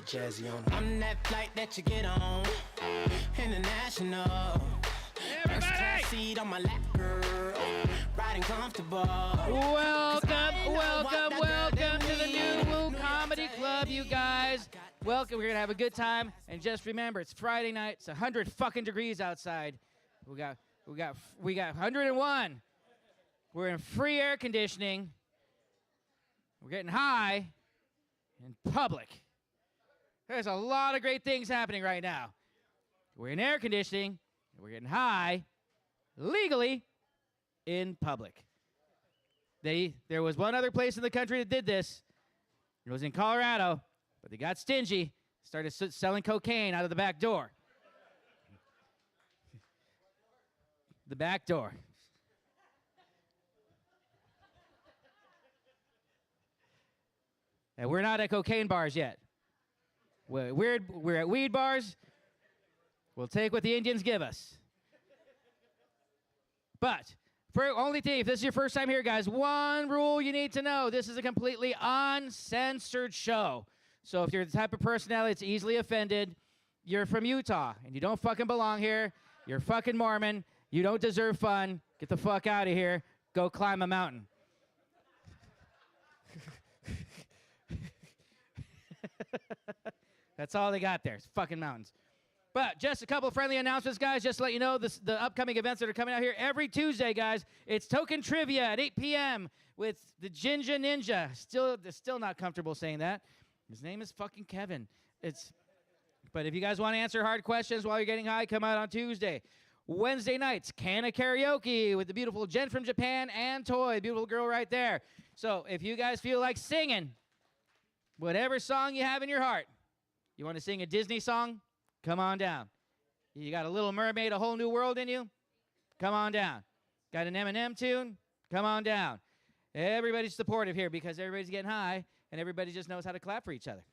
get jazzy on them. I'm that flight that you get on, international. First class seat on my lap, girl, riding comfortable. Welcome to the NuWu Comedy Club, you guys. Welcome. We're gonna have a good time, and just remember, it's Friday night. It's 100 fucking degrees outside. We got 101. We're in free air conditioning. We're getting high in public. There's a lot of great things happening right now. We're in air conditioning, and we're getting high legally in public. There was one other place in the country that did this. It was in Colorado, but they got stingy, started selling cocaine out of the back door. The back door. And we're not at cocaine bars yet. We're at weed bars. We'll take what the Indians give us. But for only thing, if this is your first time here, guys, one rule you need to know: this is a completely uncensored show. So if you're the type of personality that's easily offended, you're from Utah and you don't fucking belong here. You're fucking Mormon. You don't deserve fun. Get the fuck out of here. Go climb a mountain. That's all they got there. It's fucking mountains. But just a couple of friendly announcements, guys. Just to let you know the upcoming events that are coming out here every Tuesday, guys. It's Token Trivia at 8 p.m. with the Jinja Ninja. Still not comfortable saying that. His name is fucking Kevin. But if you guys want to answer hard questions while you're getting high, come out on Tuesday. Wednesday nights, Canna Karaoke with the beautiful Jen from Japan and Toy, beautiful girl right there. So if you guys feel like singing whatever song you have in your heart, you want to sing a Disney song, come on down. You got a Little Mermaid, A Whole New World in you? Come on down. Got an Eminem tune? Come on down. Everybody's supportive here because everybody's getting high and everybody just knows how to clap for each other.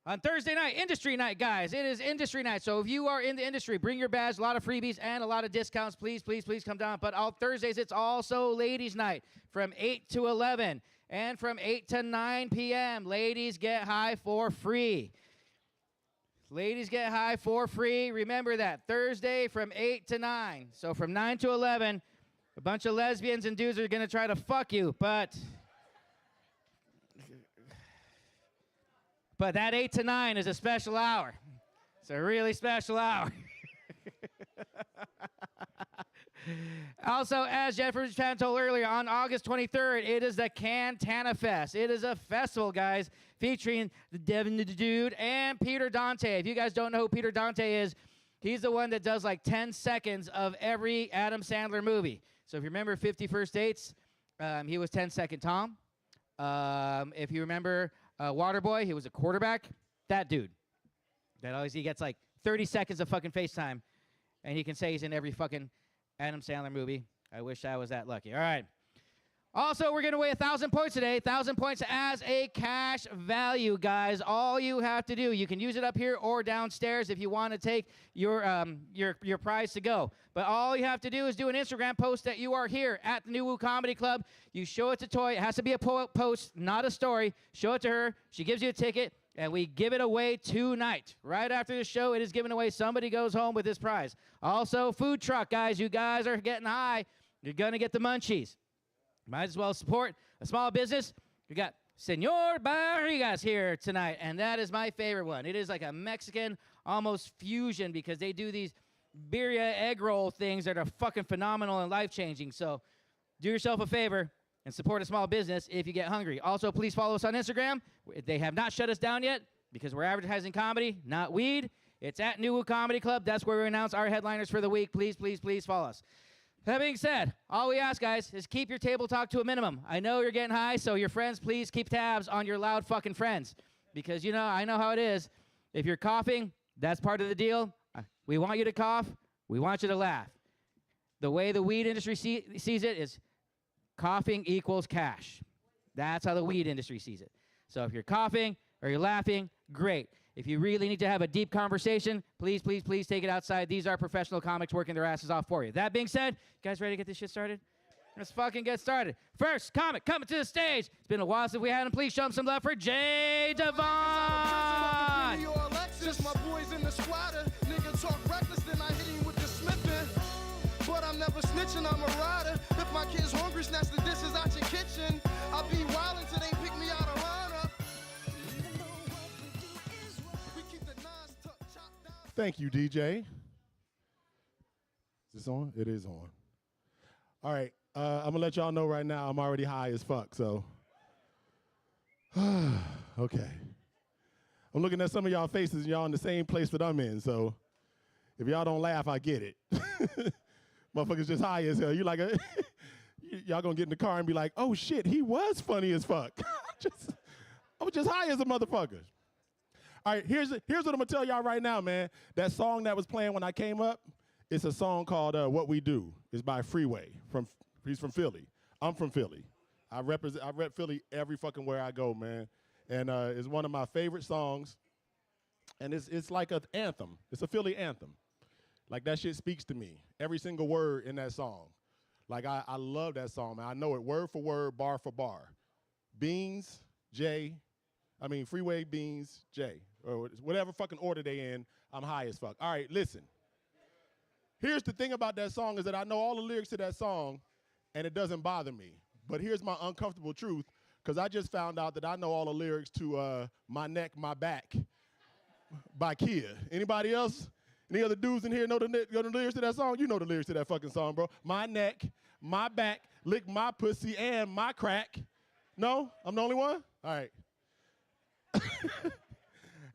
On Thursday night, industry night, guys. It is industry night. So if you are in the industry, bring your badge, a lot of freebies and a lot of discounts. Please, please, please come down. But on Thursdays, it's also ladies' night from 8 to 11 and from 8 to 9 p.m. Ladies get high for free. Ladies get high for free. Remember that. Thursday from 8 to 9. So from 9 to 11, a bunch of lesbians and dudes are going to try to fuck you, but that 8 to 9 is a special hour. It's a really special hour. Also, as Jennifer Chan told earlier, on August 23rd, it is the Cantana Fest. It is a festival, guys, featuring the Devin the Dude and Peter Dante. If you guys don't know who Peter Dante is, he's the one that does like 10 seconds of every Adam Sandler movie. So if you remember 50 First Dates, he was 10-second Tom. If you remember Waterboy, he was a quarterback. That dude. That always, he gets like 30 seconds of fucking FaceTime, and he can say he's in every fucking Adam Sandler movie. I wish I was that lucky. All right. Also, we're giving away 1,000 points today. 1,000 points as a cash value, guys. All you have to do, you can use it up here or downstairs if you want to take your prize to go. But all you have to do is do an Instagram post that you are here at the NuWu Comedy Club. You show it to Toy. It has to be a post, not a story. Show it to her. She gives you a ticket, and we give it away tonight. Right after the show, it is given away. Somebody goes home with this prize. Also, food truck, guys. You guys are getting high. You're going to get the munchies. Might as well support a small business. We got Senor Barrigas here tonight, and that is my favorite one. It is like a Mexican almost fusion because they do these birria egg roll things that are fucking phenomenal and life-changing. So do yourself a favor and support a small business if you get hungry. Also, please follow us on Instagram. They have not shut us down yet because we're advertising comedy, not weed. It's at NuWu Comedy Club. That's where we announce our headliners for the week. Please, please, please follow us. That being said, all we ask, guys, is keep your table talk to a minimum. I know you're getting high, so your friends, please keep tabs on your loud fucking friends. Because, I know how it is. If you're coughing, that's part of the deal. We want you to cough. We want you to laugh. The way the weed industry sees it is coughing equals cash. That's how the weed industry sees it. So if you're coughing or you're laughing, great. If you really need to have a deep conversation, please, please, please take it outside. These are professional comics working their asses off for you. That being said, you guys ready to get this shit started? Let's fucking get started. First comic coming to the stage. It's been a while since we had him. Please show him some love for Jay Devon. Just my boys in the squatter. Nigga talk reckless, then I hit him with the smithing. But I'm never snitching, I'm a rider. If my kid's hungry, snatch the dishes out your kitchen. I'll be wildin' till they pick me out of lineup. We keep the nines chopped down. Thank you, DJ. Is this on? It is on. All right, I'm gonna let y'all know right now I'm already high as fuck, so. Okay. I'm looking at some of y'all faces and y'all in the same place that I'm in, so if y'all don't laugh, I get it. Motherfuckers just high as hell. You like y'all gonna get in the car and be like, oh shit, he was funny as fuck. I was just high as a motherfucker. All right, here's what I'm gonna tell y'all right now, man. That song that was playing when I came up, it's a song called What We Do. It's by Freeway. He's from Philly. I'm from Philly. I rep Philly every fucking where I go, man. And it's one of my favorite songs. And it's like an anthem. It's a Philly anthem. Like that shit speaks to me. Every single word in that song. Like I love that song, man. I know it word for word, bar for bar. Beans, Freeway, Beans, J. Or whatever fucking order they in, I'm high as fuck. All right, listen. Here's the thing about that song is that I know all the lyrics to that song, and it doesn't bother me. But here's my uncomfortable truth, because I just found out that I know all the lyrics to My Neck, My Back by Kia. Anybody else? Any other dudes in here know the lyrics to that song? You know the lyrics to that fucking song, bro. My neck, my back, lick my pussy and my crack. No? I'm the only one? All right.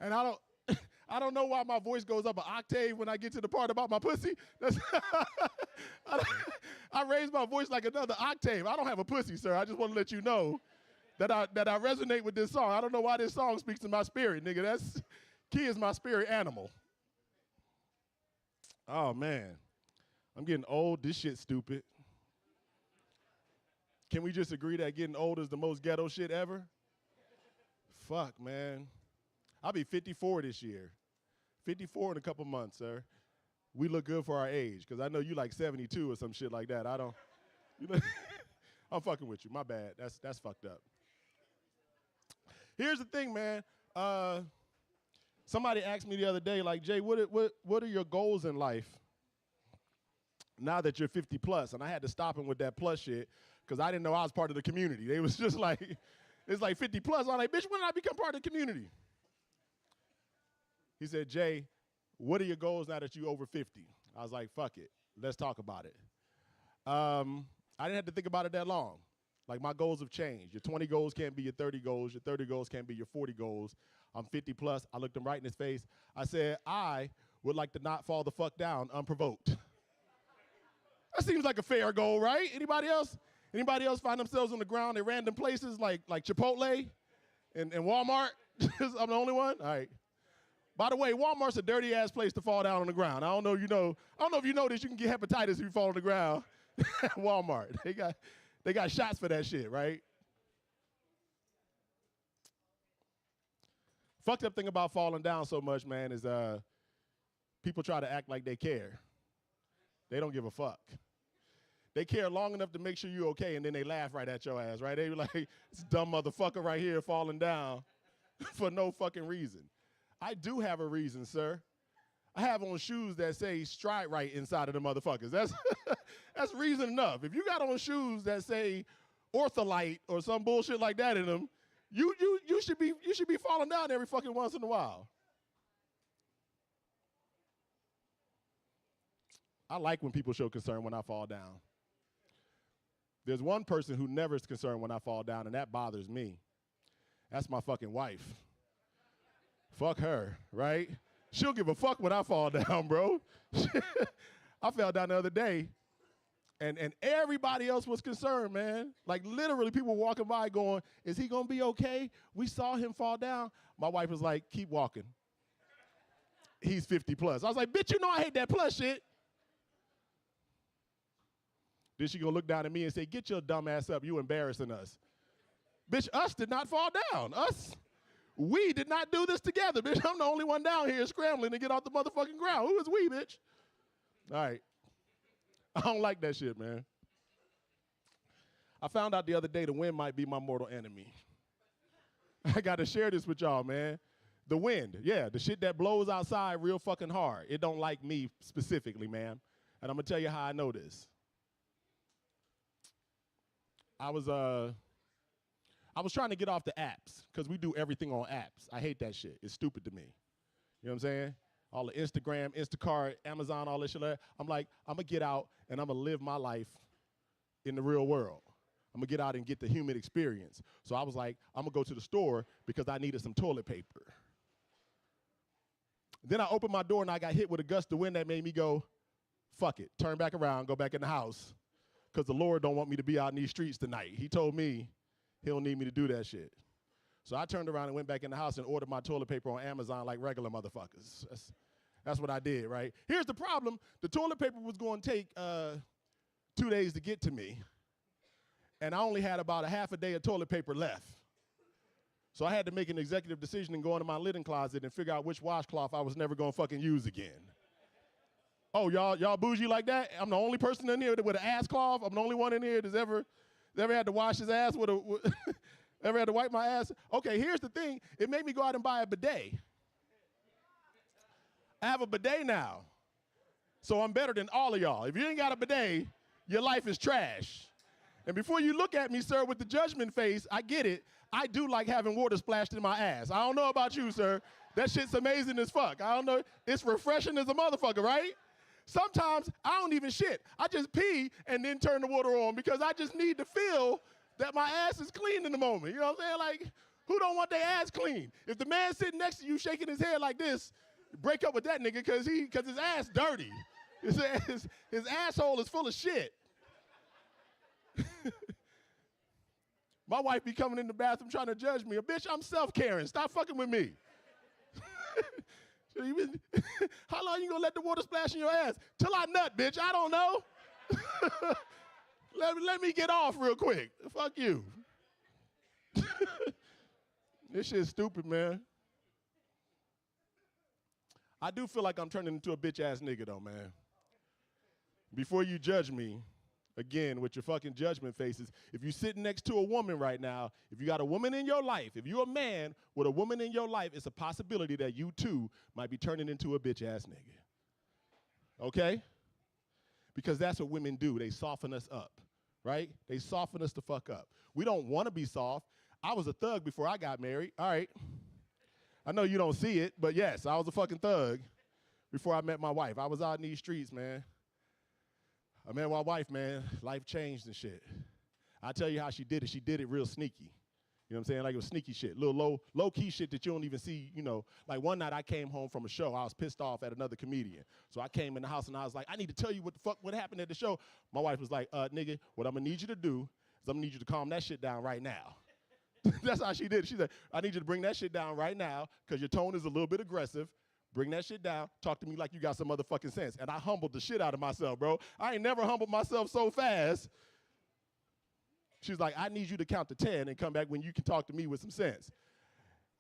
And I don't know why my voice goes up an octave when I get to the part about my pussy. I raise my voice like another octave. I don't have a pussy, sir. I just want to let you know that I resonate with this song. I don't know why this song speaks to my spirit, nigga. Key is my spirit animal. Oh, man. I'm getting old. This shit's stupid. Can we just agree that getting old is the most ghetto shit ever? Fuck, man. I'll be 54 this year. 54 in a couple months, sir. We look good for our age, because I know you like 72 or some shit like that. I'm fucking with you. My bad. That's fucked up. Here's the thing, man. Somebody asked me the other day, like, Jay, what are your goals in life now that you're 50 plus? And I had to stop him with that plus shit, because I didn't know I was part of the community. They was just like, it's like 50 plus. I'm like, bitch, when did I become part of the community? He said, Jay, what are your goals now that you over 50? I was like, fuck it. Let's talk about it. I didn't have to think about it that long. Like, my goals have changed. Your 20 goals can't be your 30 goals. Your 30 goals can't be your 40 goals. I'm 50 plus. I looked him right in his face. I said, I would like to not fall the fuck down unprovoked. That seems like a fair goal, right? Anybody else? Anybody else find themselves on the ground in random places like Chipotle and Walmart? I'm the only one? All right. By the way, Walmart's a dirty ass place to fall down on the ground. I don't know if you know this, you can get hepatitis if you fall on the ground at Walmart. They got shots for that shit, right? Fucked up thing about falling down so much, man, is people try to act like they care. They don't give a fuck. They care long enough to make sure you're okay, and then they laugh right at your ass, right? They be like, this dumb motherfucker right here falling down for no fucking reason. I do have a reason, sir. I have on shoes that say stride right inside of the motherfuckers. That's reason enough. If you got on shoes that say ortholite or some bullshit like that in them, you should be falling down every fucking once in a while. I like when people show concern when I fall down. There's one person who never is concerned when I fall down, and that bothers me. That's my fucking wife. Fuck her, right? She'll give a fuck when I fall down, bro. I fell down the other day, and everybody else was concerned, man. Like, literally, people walking by going, is he going to be okay? We saw him fall down. My wife was like, keep walking. He's 50 plus. I was like, bitch, you know I hate that plus shit. Then she going to look down at me and say, get your dumb ass up. You embarrassing us. Bitch, us did not fall down. We did not do this together, bitch. I'm the only one down here scrambling to get off the motherfucking ground. Who is we, bitch? All right. I don't like that shit, man. I found out the other day the wind might be my mortal enemy. I got to share this with y'all, man. The wind, yeah, the shit that blows outside real fucking hard. It don't like me specifically, man. And I'm going to tell you how I know this. I was trying to get off the apps because we do everything on apps. I hate that shit. It's stupid to me. You know what I'm saying? All the Instagram, Instacart, Amazon, all this shit. I'm like, I'm going to get out and I'm going to live my life in the real world. I'm going to get out and get the human experience. So I was like, I'm going to go to the store because I needed some toilet paper. Then I opened my door and I got hit with a gust of wind that made me go, fuck it, turn back around, go back in the house because the Lord don't want me to be out in these streets tonight. He told me he don't need me to do that shit. So I turned around and went back in the house and ordered my toilet paper on Amazon like regular motherfuckers. That's what I did, right? Here's the problem. The toilet paper was going to take 2 days to get to me, and I only had about a half a day of toilet paper left. So I had to make an executive decision and go into my linen closet and figure out which washcloth I was never going to fucking use again. Oh, y'all bougie like that? I'm the only person in here with an ass cloth? I'm the only one in here that's ever had to wash his ass with a, ever had to wipe my ass? Okay, here's the thing. It made me go out and buy a bidet. I have a bidet now. So I'm better than all of y'all. If you ain't got a bidet, your life is trash. And before you look at me, sir, with the judgment face, I get it. I do like having water splashed in my ass. I don't know about you, sir. That shit's amazing as fuck. I don't know. It's refreshing as a motherfucker, right? Sometimes I don't even shit. I just pee and then turn the water on because I just need to feel that my ass is clean in the moment. You know what I'm saying? Like, who don't want their ass clean? If the man sitting next to you shaking his head like this, break up with that nigga because his ass dirty. His asshole is full of shit. My wife be coming in the bathroom trying to judge me. Bitch, I'm self-caring. Stop fucking with me. How long you gonna let the water splash in your ass? Till I nut, bitch. I don't know. let me get off real quick. Fuck you. This shit's stupid, man. I do feel like I'm turning into a bitch-ass nigga, though, man. Before you judge me, again, with your fucking judgment faces, if you're sitting next to a woman right now, if you got a woman in your life, if you're a man with a woman in your life, it's a possibility that you, too, might be turning into a bitch-ass nigga. Okay? Because that's what women do. They soften us up, right? They soften us the fuck up. We don't want to be soft. I was a thug before I got married. All right. I know you don't see it, but yes, I was a fucking thug before I met my wife. I was out in these streets, man. I met my wife, man. Life changed and shit. I'll tell you how she did it. She did it real sneaky. You know what I'm saying? Like it was sneaky shit, little low-key shit that you don't even see, you know. Like one night I came home from a show. I was pissed off at another comedian. So I came in the house and I was like, I need to tell you what happened at the show. My wife was like, nigga, what I'm gonna need you to do is I'm gonna need you to calm that shit down right now. That's how she did it. She said, I need you to bring that shit down right now because your tone is a little bit aggressive. Bring that shit down. Talk to me like you got some motherfucking sense. And I humbled the shit out of myself, bro. I ain't never humbled myself so fast. She's like, I need you to count to 10 and come back when you can talk to me with some sense.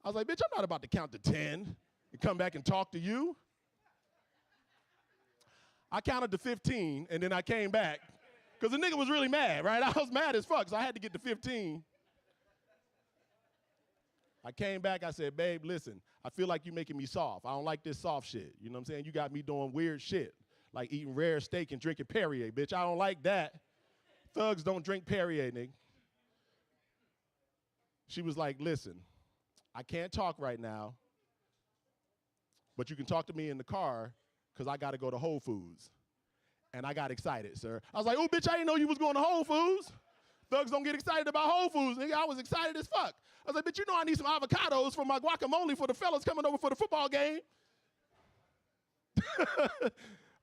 I was like, bitch, I'm not about to count to 10 and come back and talk to you. I counted to 15 and then I came back because the nigga was really mad, right? I was mad as fuck, so I had to get to 15. I came back, I said, babe, listen, I feel like you're making me soft. I don't like this soft shit. You know what I'm saying? You got me doing weird shit, like eating rare steak and drinking Perrier, bitch. I don't like that. Thugs don't drink Perrier, nigga. She was like, listen, I can't talk right now, but you can talk to me in the car because I got to go to Whole Foods. And I got excited, sir. I was like, oh, bitch, I didn't know you was going to Whole Foods. Thugs don't get excited about Whole Foods, nigga. I was excited as fuck. I was like, bitch, you know I need some avocados for my guacamole for the fellas coming over for the football game.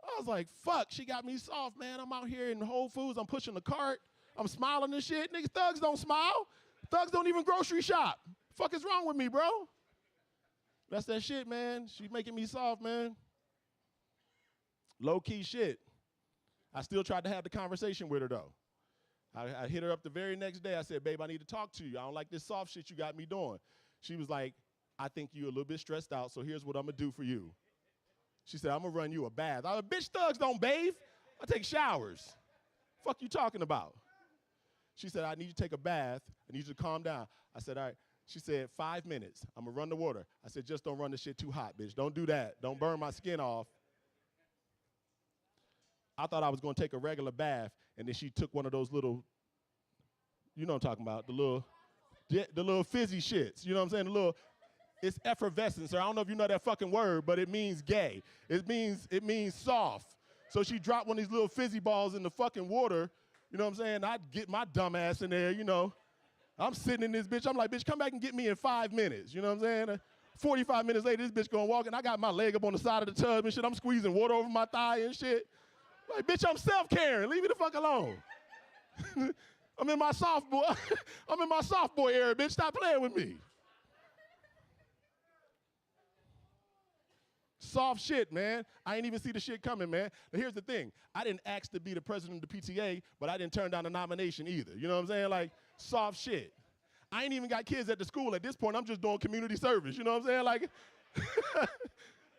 I was like, fuck, she got me soft, man. I'm out here in Whole Foods. I'm pushing the cart. I'm smiling and shit. Niggas, thugs don't smile. Thugs don't even grocery shop. Fuck is wrong with me, bro? That's that shit, man. She making me soft, man. Low-key shit. I still tried to have the conversation with her, though. I hit her up the very next day. I said, babe, I need to talk to you. I don't like this soft shit you got me doing. She was like, I think you're a little bit stressed out, so here's what I'm going to do for you. She said, I'm going to run you a bath. I was like, bitch, thugs don't bathe. I take showers. Fuck you talking about? She said, I need you to take a bath. I need you to calm down. I said, all right. She said, 5 minutes. I'm going to run the water. I said, just don't run the shit too hot, bitch. Don't do that. Don't burn my skin off. I thought I was going to take a regular bath, and then she took one of those little, you know what I'm talking about, the little fizzy shits. You know what I'm saying? It's effervescent, sir. I don't know if you know that fucking word, but it means gay. It means soft. So she dropped one of these little fizzy balls in the fucking water. You know what I'm saying? I'd get my dumb ass in there, you know. I'm sitting in this bitch. I'm like, bitch, come back and get me in 5 minutes. You know what I'm saying? 45 minutes later, this bitch gonna walk, and I got my leg up on the side of the tub and shit. I'm squeezing water over my thigh and shit. Like, bitch, I'm self-caring. Leave me the fuck alone. I'm in my soft boy era, bitch. Stop playing with me. Soft shit, man. I ain't even see the shit coming, man. But here's the thing. I didn't ask to be the president of the PTA, but I didn't turn down the nomination either. You know what I'm saying? Like, soft shit. I ain't even got kids at the school. At this point, I'm just doing community service. You know what I'm saying? Like,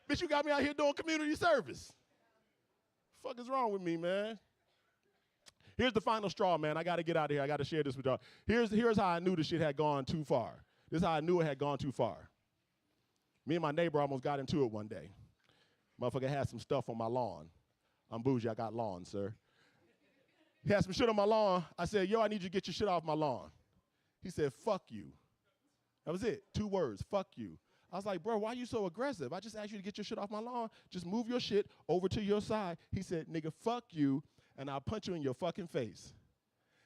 bitch, you got me out here doing community service. Fuck is wrong with me, man? Here's the final straw, man. I got to get out of here. I got to share this with y'all. Here's how I knew the shit had gone too far. This is how I knew it had gone too far. Me and my neighbor almost got into it one day. Motherfucker had some stuff on my lawn. I'm bougie, I got lawn, sir. He had some shit on my lawn. I said, yo, I need you to get your shit off my lawn. He said, fuck you. That was it, 2 words, fuck you. I was like, bro, why you so aggressive? I just asked you to get your shit off my lawn. Just move your shit over to your side. He said, nigga, fuck you, and I'll punch you in your fucking face.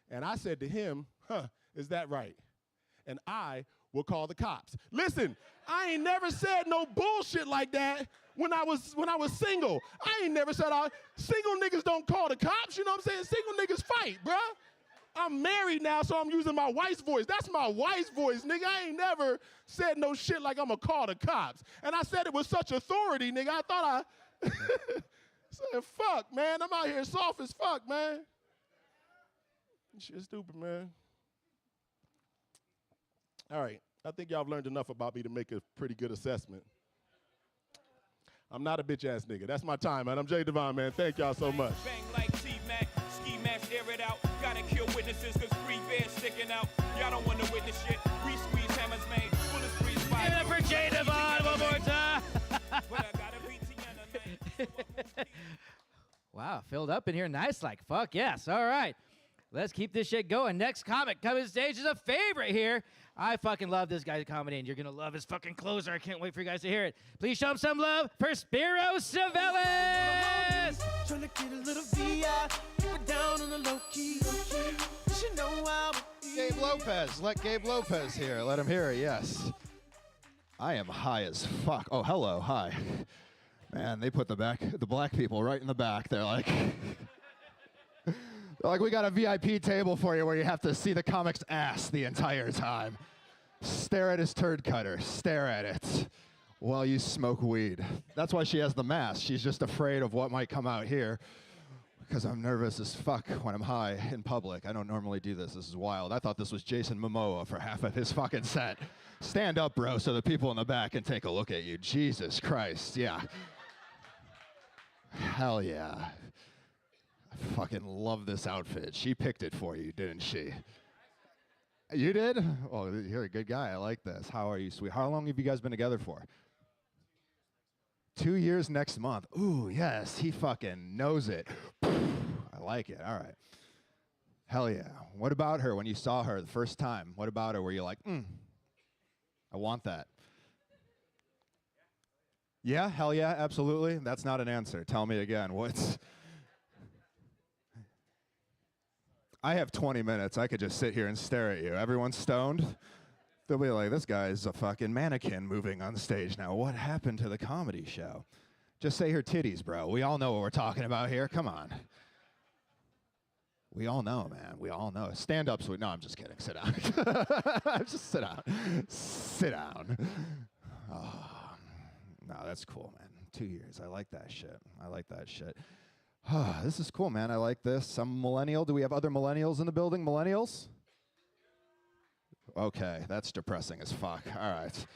And I said to him, is that right? And I will call the cops. Listen, I ain't never said no bullshit like that when I was single. I ain't never said single niggas don't call the cops, you know what I'm saying? Single niggas fight, bruh. I'm married now, so I'm using my wife's voice. That's my wife's voice, nigga. I ain't never said no shit like I'm gonna call the cops. And I said it with such authority, nigga. I thought I said, fuck, man. I'm out here soft as fuck, man. Shit stupid, man. All right, I think y'all have learned enough about me to make a pretty good assessment. I'm not a bitch ass nigga. That's my time, man. I'm Jay Devon, man. Thank y'all so much. Bang like T-Mac, ski match, air it out. Gotta kill witnesses cause 3 bears sticking out. Y'all don't wanna witness shit. We squeeze hammers, man. Bullets freeze fire. Give it up for Jay Devon one more time. But I gotta beat Tiana. Wow, filled up in here nice like. Fuck yes. All right. Let's keep this shit going. Next comic coming to stage is a favorite here. I fucking love this guy's comedy, and you're going to love his fucking closer. I can't wait for you guys to hear it. Please show him some love for Spiro Savelis. Trying to get a little VI, keep it down on the low key. You should know how. Gabe Lopez. Let Gabe Lopez hear. Let him hear it, yes. I am high as fuck. Oh, hello. Hi. Man, they put the black people right in the back. They're like... Like, we got a VIP table for you where you have to see the comic's ass the entire time. Stare at his turd cutter. Stare at it while you smoke weed. That's why she has the mask. She's just afraid of what might come out here because I'm nervous as fuck when I'm high in public. I don't normally do this. This is wild. I thought this was Jason Momoa for half of his fucking set. Stand up, bro, so the people in the back can take a look at you. Jesus Christ, yeah. Hell yeah. I fucking love this outfit. She picked it for you, didn't she? You did? Oh, you're a good guy. I like this. How are you, sweet? How long have you guys been together for? 2 years next month. Ooh, yes. He fucking knows it. I like it. All right. Hell yeah. What about her when you saw her the first time? What about her were you like, I want that? Yeah? Hell yeah, absolutely. That's not an answer. Tell me again. What's... I have 20 minutes. I could just sit here and stare at you. Everyone's stoned. They'll be like, this guy's a fucking mannequin moving on stage now. What happened to the comedy show? Just say her titties, bro. We all know what we're talking about here. Come on. We all know, man. We all know. Stand up, sweet. No, I'm just kidding. Sit down. Just sit down. Sit down. Oh, no, that's cool, man. 2 years. I like that shit. I like that shit. This is cool, man. I like this. I'm a millennial. Do we have other millennials in the building? Millennials? Okay, that's depressing as fuck. All right.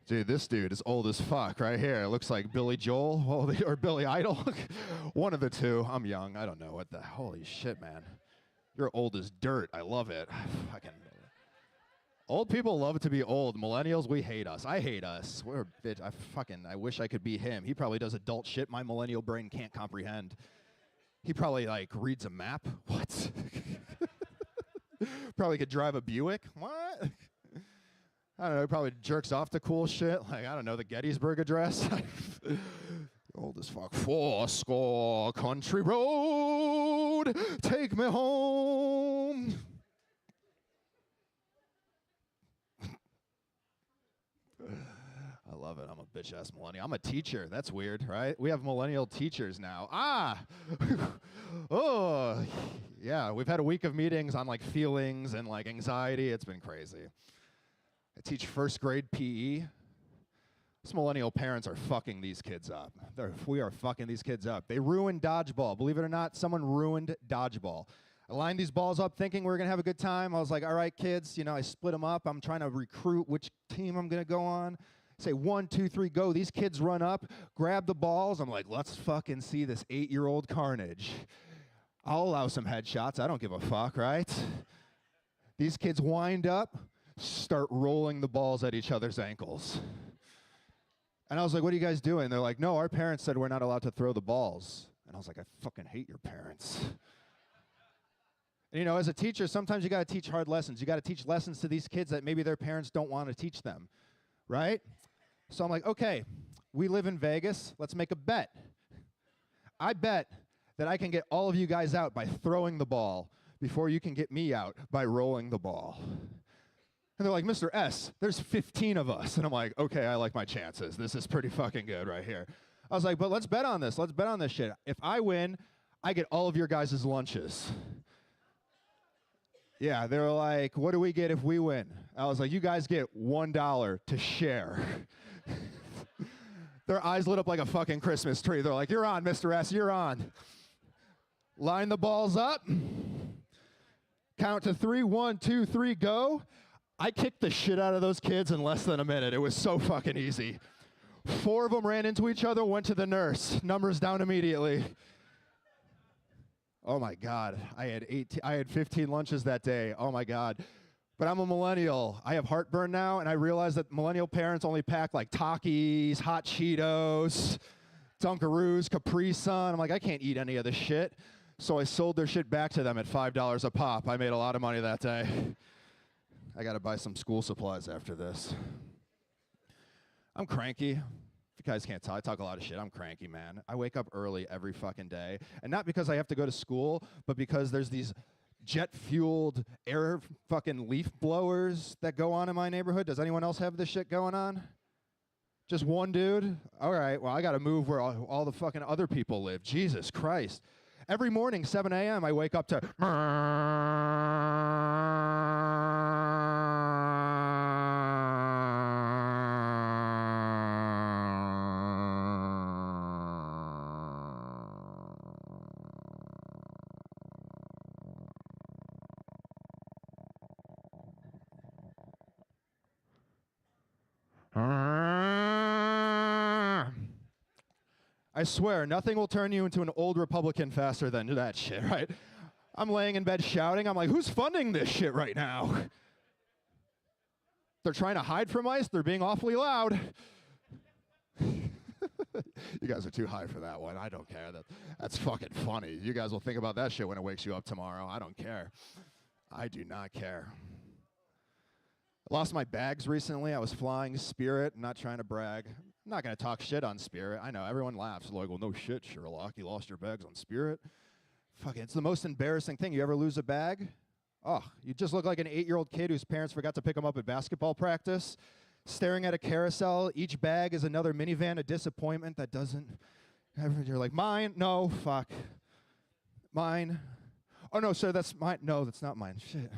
Dude, this dude is old as fuck right here. It looks like Billy Joel or Billy Idol. One of the two. I'm young. I don't know what the... Holy shit, man. You're old as dirt. I love it. Fucking old people love to be old. Millennials, we hate us. I hate us. We're a bitch. I wish I could be him. He probably does adult shit my millennial brain can't comprehend. He probably like reads a map. What? Probably could drive a Buick. What? I don't know. He probably jerks off to cool shit. Like, I don't know, the Gettysburg Address. Old as fuck. 4 country road, take me home. I love it. I'm a bitch-ass millennial. I'm a teacher. That's weird, right? We have millennial teachers now. Oh, yeah. We've had a week of meetings on, like, feelings and, like, anxiety. It's been crazy. I teach first grade PE. These millennial parents are fucking these kids up. We are fucking these kids up. They ruined dodgeball. Believe it or not, someone ruined dodgeball. I lined these balls up thinking we were going to have a good time. I was like, all right, kids, you know, I split them up. I'm trying to recruit which team I'm going to go on. Say 1, 2, 3, go. These kids run up, grab the balls. I'm like, let's fucking see this 8-year-old carnage. I'll allow some headshots. I don't give a fuck, right? These kids wind up, start rolling the balls at each other's ankles. And I was like, what are you guys doing? They're like, no, our parents said we're not allowed to throw the balls. And I was like, I fucking hate your parents. And, you know, as a teacher, sometimes you got to teach hard lessons. You got to teach lessons to these kids that maybe their parents don't want to teach them, right? So I'm like, okay, we live in Vegas. Let's make a bet. I bet that I can get all of you guys out by throwing the ball before you can get me out by rolling the ball. And they're like, Mr. S, there's 15 of us. And I'm like, okay, I like my chances. This is pretty fucking good right here. I was like, but let's bet on this. Let's bet on this shit. If I win, I get all of your guys' lunches. Yeah, they were like, what do we get if we win? I was like, you guys get $1 to share. Their eyes lit up like a fucking Christmas tree. They're like, you're on, Mr. S, you're on. Line the balls up. Count to 3, 1, 2, 3, go. I kicked the shit out of those kids in less than a minute. It was so fucking easy. 4 of them ran into each other, went to the nurse. Numbers down immediately. Oh my God, I had 15 lunches that day. Oh my God. But I'm a millennial. I have heartburn now, and I realize that millennial parents only pack like Takis, Hot Cheetos, Dunkaroos, Capri Sun. I'm like, I can't eat any of this shit. So I sold their shit back to them at $5 a pop. I made a lot of money that day. I gotta buy some school supplies after this. I'm cranky. If you guys can't tell, I talk a lot of shit. I'm cranky, man. I wake up early every fucking day. And not because I have to go to school, but because there's these jet-fueled air fucking leaf blowers that go on in my neighborhood. Does anyone else have this shit going on? Just one dude? All right, well, I gotta move where all the fucking other people live. Jesus Christ. Every morning, 7 a.m., I wake up to... I swear, nothing will turn you into an old Republican faster than that shit, right? I'm laying in bed shouting. I'm like, who's funding this shit right now? They're trying to hide from ice. They're being awfully loud. You guys are too high for that one. I don't care. That's fucking funny. You guys will think about that shit when it wakes you up tomorrow. I don't care. I do not care. I lost my bags recently. I was flying Spirit. I'm not trying to brag. I'm not going to talk shit on Spirit. I know, everyone laughs. Like, well, no shit, Sherlock. You lost your bags on Spirit. Fucking, it's the most embarrassing thing. You ever lose a bag? Oh, you just look like an 8-year-old kid whose parents forgot to pick him up at basketball practice, staring at a carousel. Each bag is another minivan, a disappointment that doesn't... You're like, mine? No, fuck. Mine? Oh, no, sir, that's mine. No, that's not mine. Shit.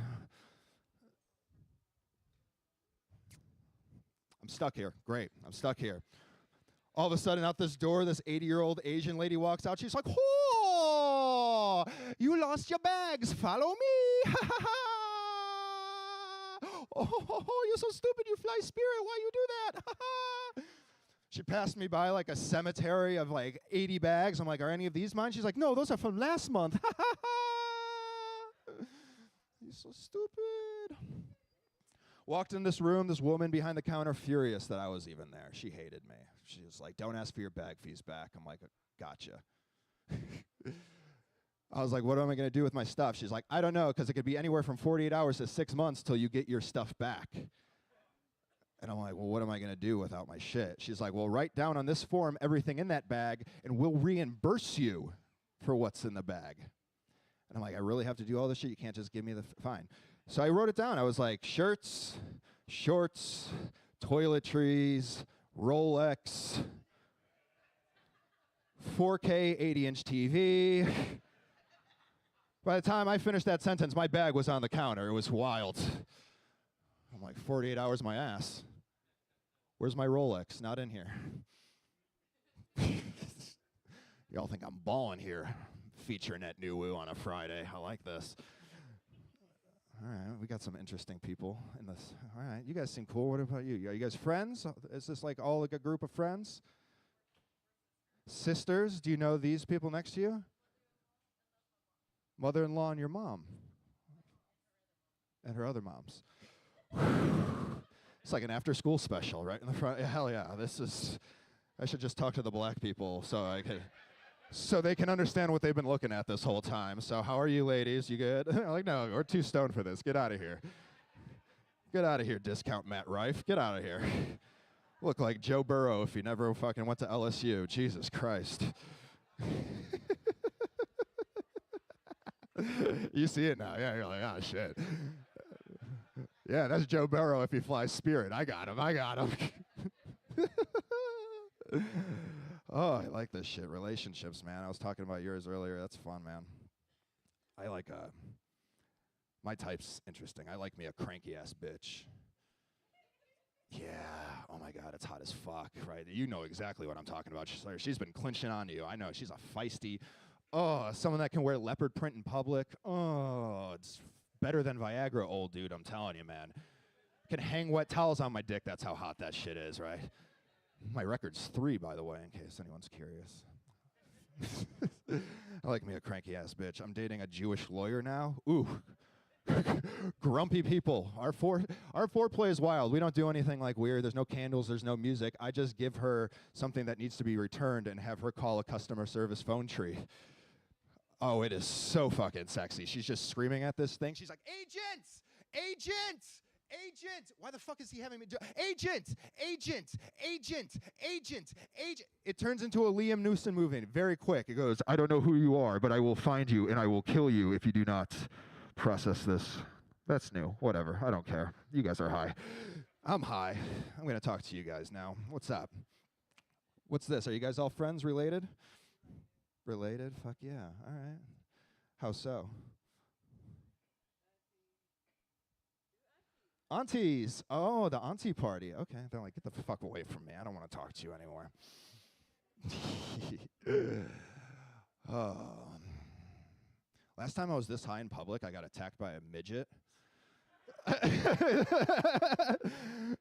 I'm stuck here. Great. I'm stuck here. All of a sudden, out this door, this 80-year-old Asian lady walks out. She's like, oh, you lost your bags. Follow me. Oh, you're so stupid. You fly Spirit. Why you do that? She passed me by like a cemetery of like 80 bags. I'm like, are any of these mine? She's like, no, those are from last month. He's so stupid. Walked in this room, this woman behind the counter, furious that I was even there. She hated me. She was like, don't ask for your bag fees back. I'm like, gotcha. I was like, what am I going to do with my stuff? She's like, I don't know, because it could be anywhere from 48 hours to 6 months till you get your stuff back. And I'm like, well, what am I going to do without my shit? She's like, well, write down on this form everything in that bag, and we'll reimburse you for what's in the bag. And I'm like, I really have to do all this shit? You can't just give me the fine. So I wrote it down. I was like, shirts, shorts, toiletries, Rolex, 4K 80-inch TV. By the time I finished that sentence, my bag was on the counter. It was wild. I'm like, 48 hours my ass. Where's my Rolex? Not in here. Y'all think I'm balling here, featuring at NuWu on a Friday. I like this. All right, we got some interesting people in this. All right, you guys seem cool. What about you? Are you guys friends? Is this like all like a group of friends? Sisters? Do you know these people next to you? Mother-in-law and your mom. And her other moms. It's like an after-school special, right in the front. Yeah, hell yeah, I should just talk to the black people so they can understand what they've been looking at this whole time. So how are you ladies? You good? Like, no, we're too stoned for this. Get out of here. Get out of here, discount Matt Rife. Get out of here. Look like Joe Burrow if he never fucking went to LSU. Jesus Christ. You see it now. Yeah, you're like, oh, shit. Yeah, that's Joe Burrow if he flies Spirit. I got him. Oh, I like this shit. Relationships, man. I was talking about yours earlier. That's fun, man. I like, my type's interesting. I like me a cranky-ass bitch. Yeah. Oh, my God. It's hot as fuck, right? You know exactly what I'm talking about. She's been clinching on you. I know. She's a feisty... Oh, someone that can wear leopard print in public. Oh, it's better than Viagra, old dude, I'm telling you, man. Can hang wet towels on my dick. That's how hot that shit is, right? My record's 3, by the way, in case anyone's curious. I like me a cranky-ass bitch. I'm dating a Jewish lawyer now. Ooh. Grumpy people. Our foreplay is wild. We don't do anything like weird. There's no candles. There's no music. I just give her something that needs to be returned and have her call a customer service phone tree. Oh, it is so fucking sexy. She's just screaming at this thing. She's like, agents! Agents! Agent! Why the fuck is he having me do agent! Agent! Agent! Agent! Agent! It turns into a Liam Neeson movie very quick. It goes, I don't know who you are, but I will find you and I will kill you if you do not process this. That's new. Whatever. I don't care. You guys are high. I'm high. I'm going to talk to you guys now. What's up? What's this? Are you guys all friends? Related? Related? Fuck yeah. All right. How so? Aunties. Oh, the auntie party. Okay. They're like, get the fuck away from me. I don't want to talk to you anymore. Oh. Last time I was this high in public, I got attacked by a midget.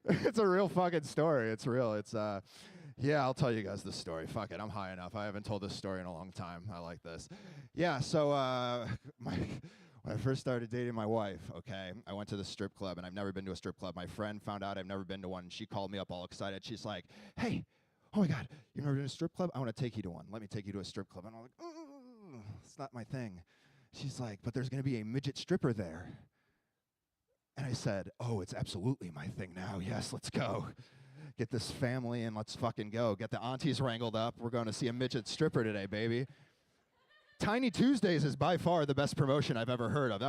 It's a real fucking story. It's real. It's, yeah, I'll tell you guys this story. Fuck it, I'm high enough. I haven't told this story in a long time. I like this. Yeah, so when I first started dating my wife, okay, I went to the strip club, and I've never been to a strip club. My friend found out I've never been to one, and she called me up all excited. She's like, hey, oh my God, you've never been to a strip club? I want to take you to one. Let me take you to a strip club. And I'm like, it's not my thing. She's like, but there's going to be a midget stripper there. And I said, oh, it's absolutely my thing now. Yes, let's go. Get this family and let's fucking go. Get the aunties wrangled up. We're going to see a midget stripper today, baby. Tiny Tuesdays is by far the best promotion I've ever heard of.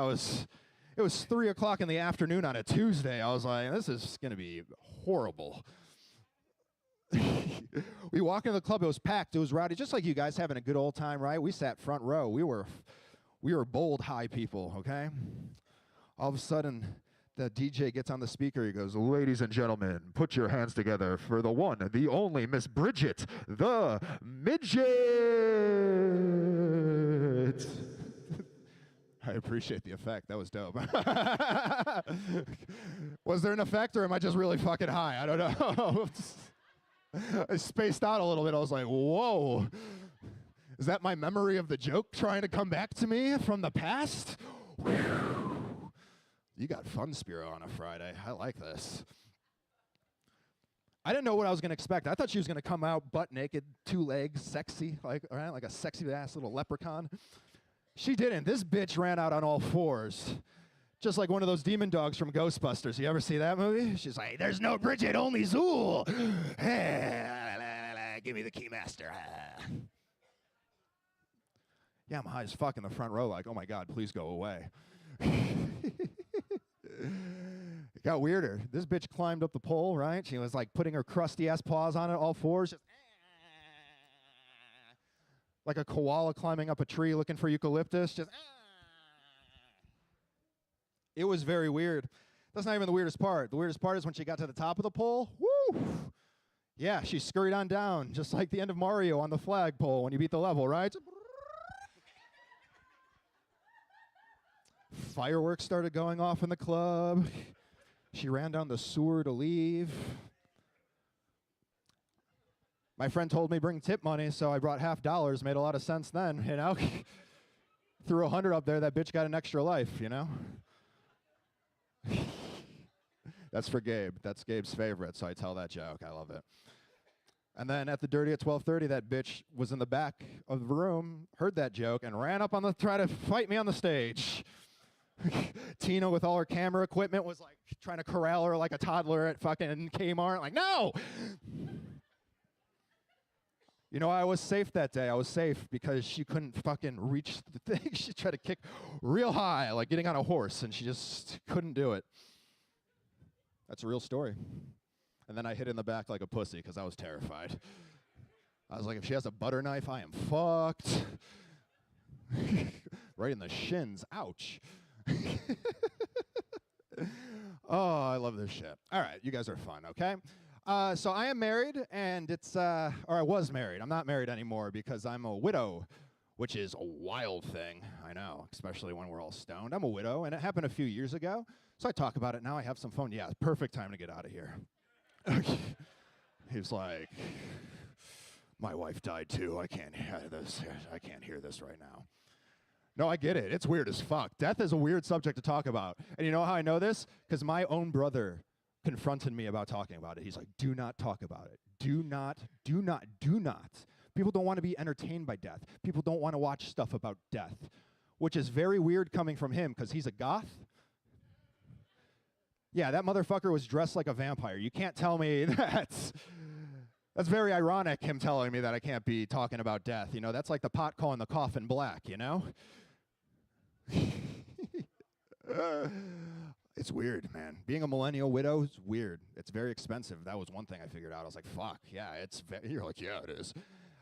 It was 3 o'clock in the afternoon on a Tuesday. I was like, this is going to be horrible. We walk into the club. It was packed. It was rowdy, just like you guys having a good old time, right? We sat front row. We were bold, high people, okay? All of a sudden, the DJ gets on the speaker. He goes, ladies and gentlemen, put your hands together for the one, the only Miss Bridget, the midget. I appreciate the effect. That was dope. Was there an effect, or am I just really fucking high? I don't know. I spaced out a little bit. I was like, whoa. Is that my memory of the joke trying to come back to me from the past? You got fun, Spiro, on a Friday. I like this. I didn't know what I was going to expect. I thought she was going to come out butt naked, 2 legs, sexy, like a sexy-ass little leprechaun. She didn't. This bitch ran out on all 4s, just like one of those demon dogs from Ghostbusters. You ever see that movie? She's like, there's no Bridget, only Zool. Give me the keymaster. Yeah, I'm high as fuck in the front row, like, oh my God, please go away. It got weirder. This bitch climbed up the pole, right? She was like putting her crusty ass paws on it, all 4s, just like a koala climbing up a tree looking for eucalyptus. Just it was very weird. That's not even the weirdest part. The weirdest part is when she got to the top of the pole. Woo! Yeah, she scurried on down, just like the end of Mario on the flagpole when you beat the level, right? Fireworks started going off in the club. She ran down the sewer to leave. My friend told me bring tip money, so I brought $50. Made a lot of sense then, you know? Threw 100 up there, that bitch got an extra life, you know? That's for Gabe. That's Gabe's favorite, so I tell that joke. I love it. And then at the Dirty at 12:30, that bitch was in the back of the room, heard that joke, and ran up on the try to fight me on the stage. Tina, with all her camera equipment, was like trying to corral her like a toddler at fucking Kmart. Like, no! You know, I was safe that day. I was safe because she couldn't fucking reach the thing. She tried to kick real high, like getting on a horse, and she just couldn't do it. That's a real story. And then I hit in the back like a pussy because I was terrified. I was like, if she has a butter knife, I am fucked. Right in the shins. Ouch. Oh, I love this shit. All right, you guys are fun, okay? So I am married, and or I was married. I'm not married anymore because I'm a widow, which is a wild thing, I know, especially when we're all stoned. I'm a widow, and it happened a few years ago, so I talk about it now. I have some fun. Yeah, perfect time to get out of here. He was like, my wife died too. I can't hear this right now. No, I get it. It's weird as fuck. Death is a weird subject to talk about. And you know how I know this? Because my own brother confronted me about talking about it. He's like, do not talk about it. Do not. People don't want to be entertained by death. People don't want to watch stuff about death, which is very weird coming from him because he's a goth. Yeah, that motherfucker was dressed like a vampire. You can't tell me that's very ironic, him telling me that I can't be talking about death. You know, that's like the pot calling the coffin black, you know? It's weird, man. Being a millennial widow is weird. It's very expensive. That was one thing I figured out. I was like, fuck, yeah, you're like, yeah, it is.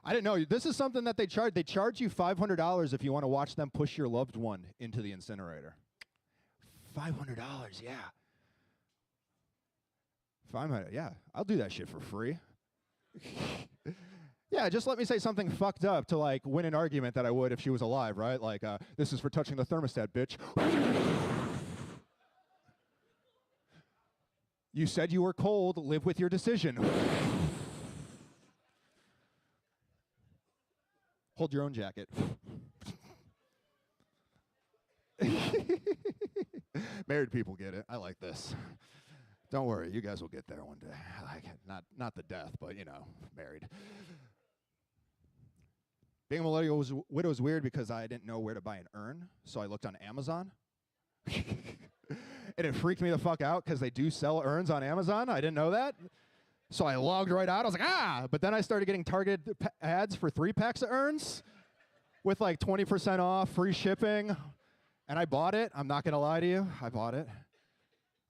I didn't know. This is something that they charge. They charge you $500 if you want to watch them push your loved one into the incinerator. $500, yeah. Yeah, I'll do that shit for free. Yeah, just let me say something fucked up to like win an argument that I would if she was alive, right? Like, this is for touching the thermostat, bitch. You said you were cold. Live with your decision. Hold your own jacket. Married people get it. I like this. Don't worry, you guys will get there one day. I like it. Not the death, but, you know, married. Being a millennial widow is weird because I didn't know where to buy an urn, so I looked on Amazon. And it freaked me the fuck out because they do sell urns on Amazon. I didn't know that. So I logged right out. I was like, ah! But then I started getting targeted ads for 3 packs of urns with like 20% off, free shipping. And I bought it. I'm not going to lie to you. I bought it.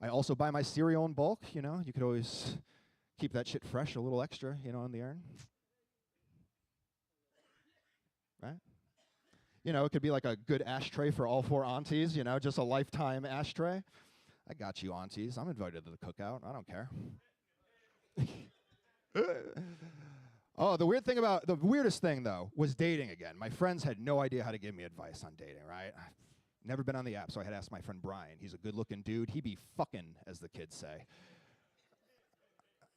I also buy my cereal in bulk, you know. You could always keep that shit fresh, a little extra, you know, in the urn. Right? You know, it could be like a good ashtray for all 4 aunties, you know, just a lifetime ashtray. I got you, aunties. I'm invited to the cookout. I don't care. Oh, the weirdest thing, though, was dating again. My friends had no idea how to give me advice on dating, right? Never been on the app, so I had to ask my friend Brian. He's a good-looking dude. He be fucking, as the kids say.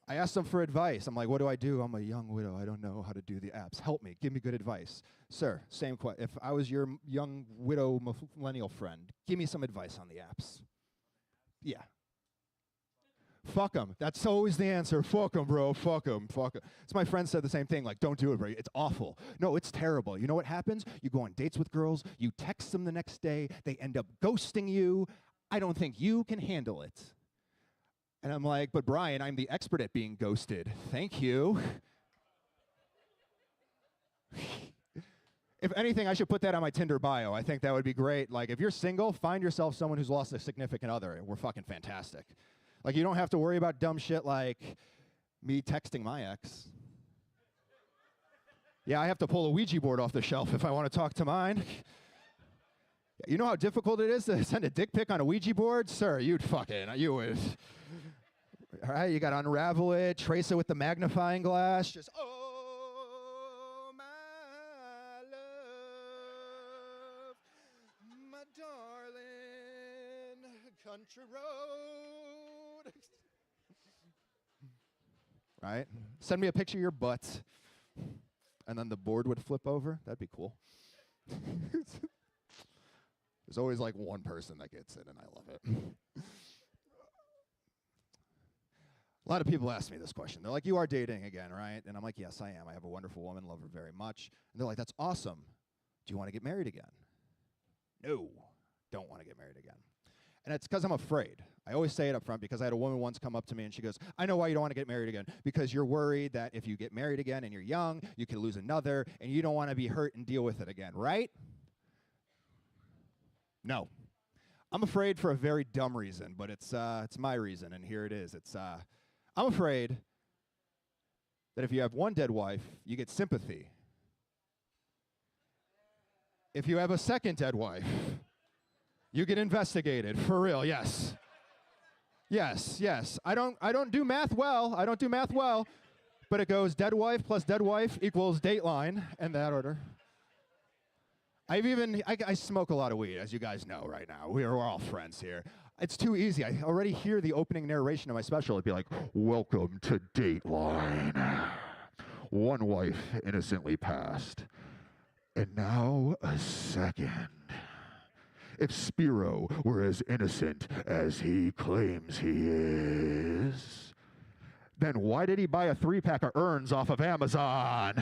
I asked him for advice. I'm like, what do I do? I'm a young widow. I don't know how to do the apps. Help me. Give me good advice. Sir, same question. If I was your young widow millennial friend, give me some advice on the apps. Yeah. Fuck them. That's always the answer. Fuck them, bro. Fuck them. Fuck them. So my friend said the same thing, like, don't do it, bro. It's awful. No, it's terrible. You know what happens? You go on dates with girls, you text them the next day, they end up ghosting you. I don't think you can handle it. And I'm like, but Brian, I'm the expert at being ghosted. Thank you. If anything, I should put that on my Tinder bio. I think that would be great. Like, if you're single, find yourself someone who's lost a significant other. We're fucking fantastic. Like, you don't have to worry about dumb shit like me texting my ex. Yeah, I have to pull a Ouija board off the shelf if I want to talk to mine. You know how difficult it is to send a dick pic on a Ouija board? Sir, you would. All right, you got to unravel it, trace it with the magnifying glass, just, oh, my love, my darling, country road. Right? Send me a picture of your butt, and then the board would flip over. That'd be cool. There's always like one person that gets it, and I love it. A lot of people ask me this question. They're like, you are dating again, right? And I'm like, yes, I am. I have a wonderful woman, love her very much. And they're like, that's awesome. Do you want to get married again? No, don't want to get married again. And it's because I'm afraid. I always say it up front because I had a woman once come up to me and she goes, I know why you don't want to get married again. Because you're worried that if you get married again and you're young, you could lose another, and you don't want to be hurt and deal with it again, right? No. I'm afraid for a very dumb reason, but it's my reason, and here it is. I'm afraid that if you have one dead wife, you get sympathy. If you have a second dead wife, you get investigated. For real, yes. Yes, yes. I don't do math well. I don't do math well. But it goes dead wife plus dead wife equals Dateline, in that order. I smoke a lot of weed, as you guys know right now. We're all friends here. It's too easy. I already hear the opening narration of my special. It'd be like, welcome to Dateline. One wife innocently passed, and now a second. If Spiro were as innocent as he claims he is, then why did he buy a 3-pack of urns off of Amazon?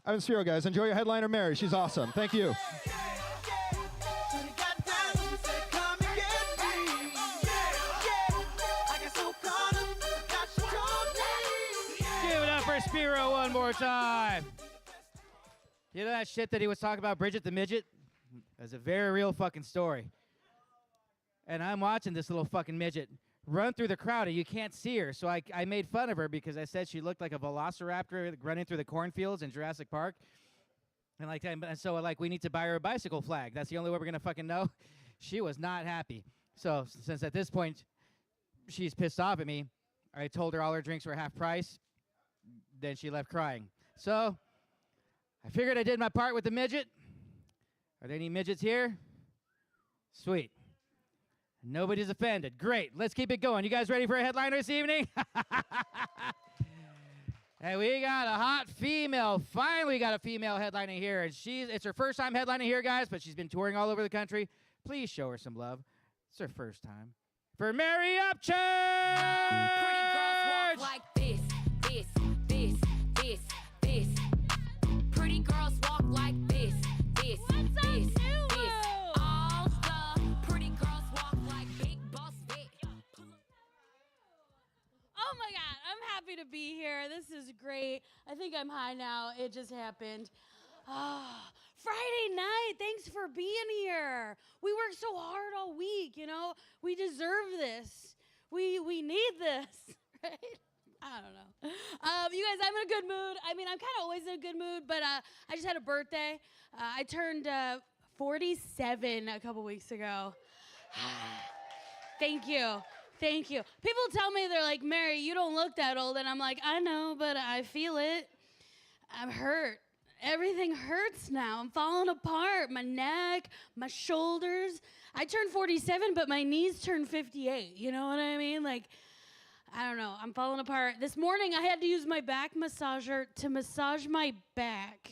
I'm Spiro, guys. Enjoy your headliner, Mary. She's awesome. Thank you. Give it up for Spiro one more time. You know that shit that he was talking about, Bridget the Midget? That's a very real fucking story. And I'm watching this little fucking midget run through the crowd, and you can't see her. So I made fun of her because I said she looked like a velociraptor running through the cornfields in Jurassic Park. And so we need to buy her a bicycle flag. That's the only way we're gonna fucking know. She was not happy. So since at this point she's pissed off at me, I told her all her drinks were half price. Then she left crying. So I figured I did my part with the midget. Are there any midgets here? Sweet. Nobody's offended. Great. Let's keep it going. You guys ready for a headliner this evening? Hey, we got a hot female. Finally got a female headliner here. And it's her first time headlining here, guys, but she's been touring all over the country. Please show her some love. It's her first time. For Mary Upchurch! Pretty girls walk like this, this, this, this, this. Pretty girls walk like this, this, this, this. All the pretty girls walk like big boss bitch. Oh my God, I'm happy to be here. This is great. I think I'm high now. It just happened. Friday night, thanks for being here. We worked so hard all week, you know. We deserve this. We need this, right? I don't know. You guys, I'm in a good mood. I mean, I'm kind of always in a good mood, but I just had a birthday. I turned 47 a couple weeks ago. Thank you. Thank you. People tell me, they're like, Mary, you don't look that old. And I'm like, I know, but I feel it. I'm hurt. Everything hurts now. I'm falling apart. My neck, my shoulders. I turned 47, but my knees turned 58. You know what I mean? Like, I don't know. I'm falling apart. This morning, I had to use my back massager to massage my back.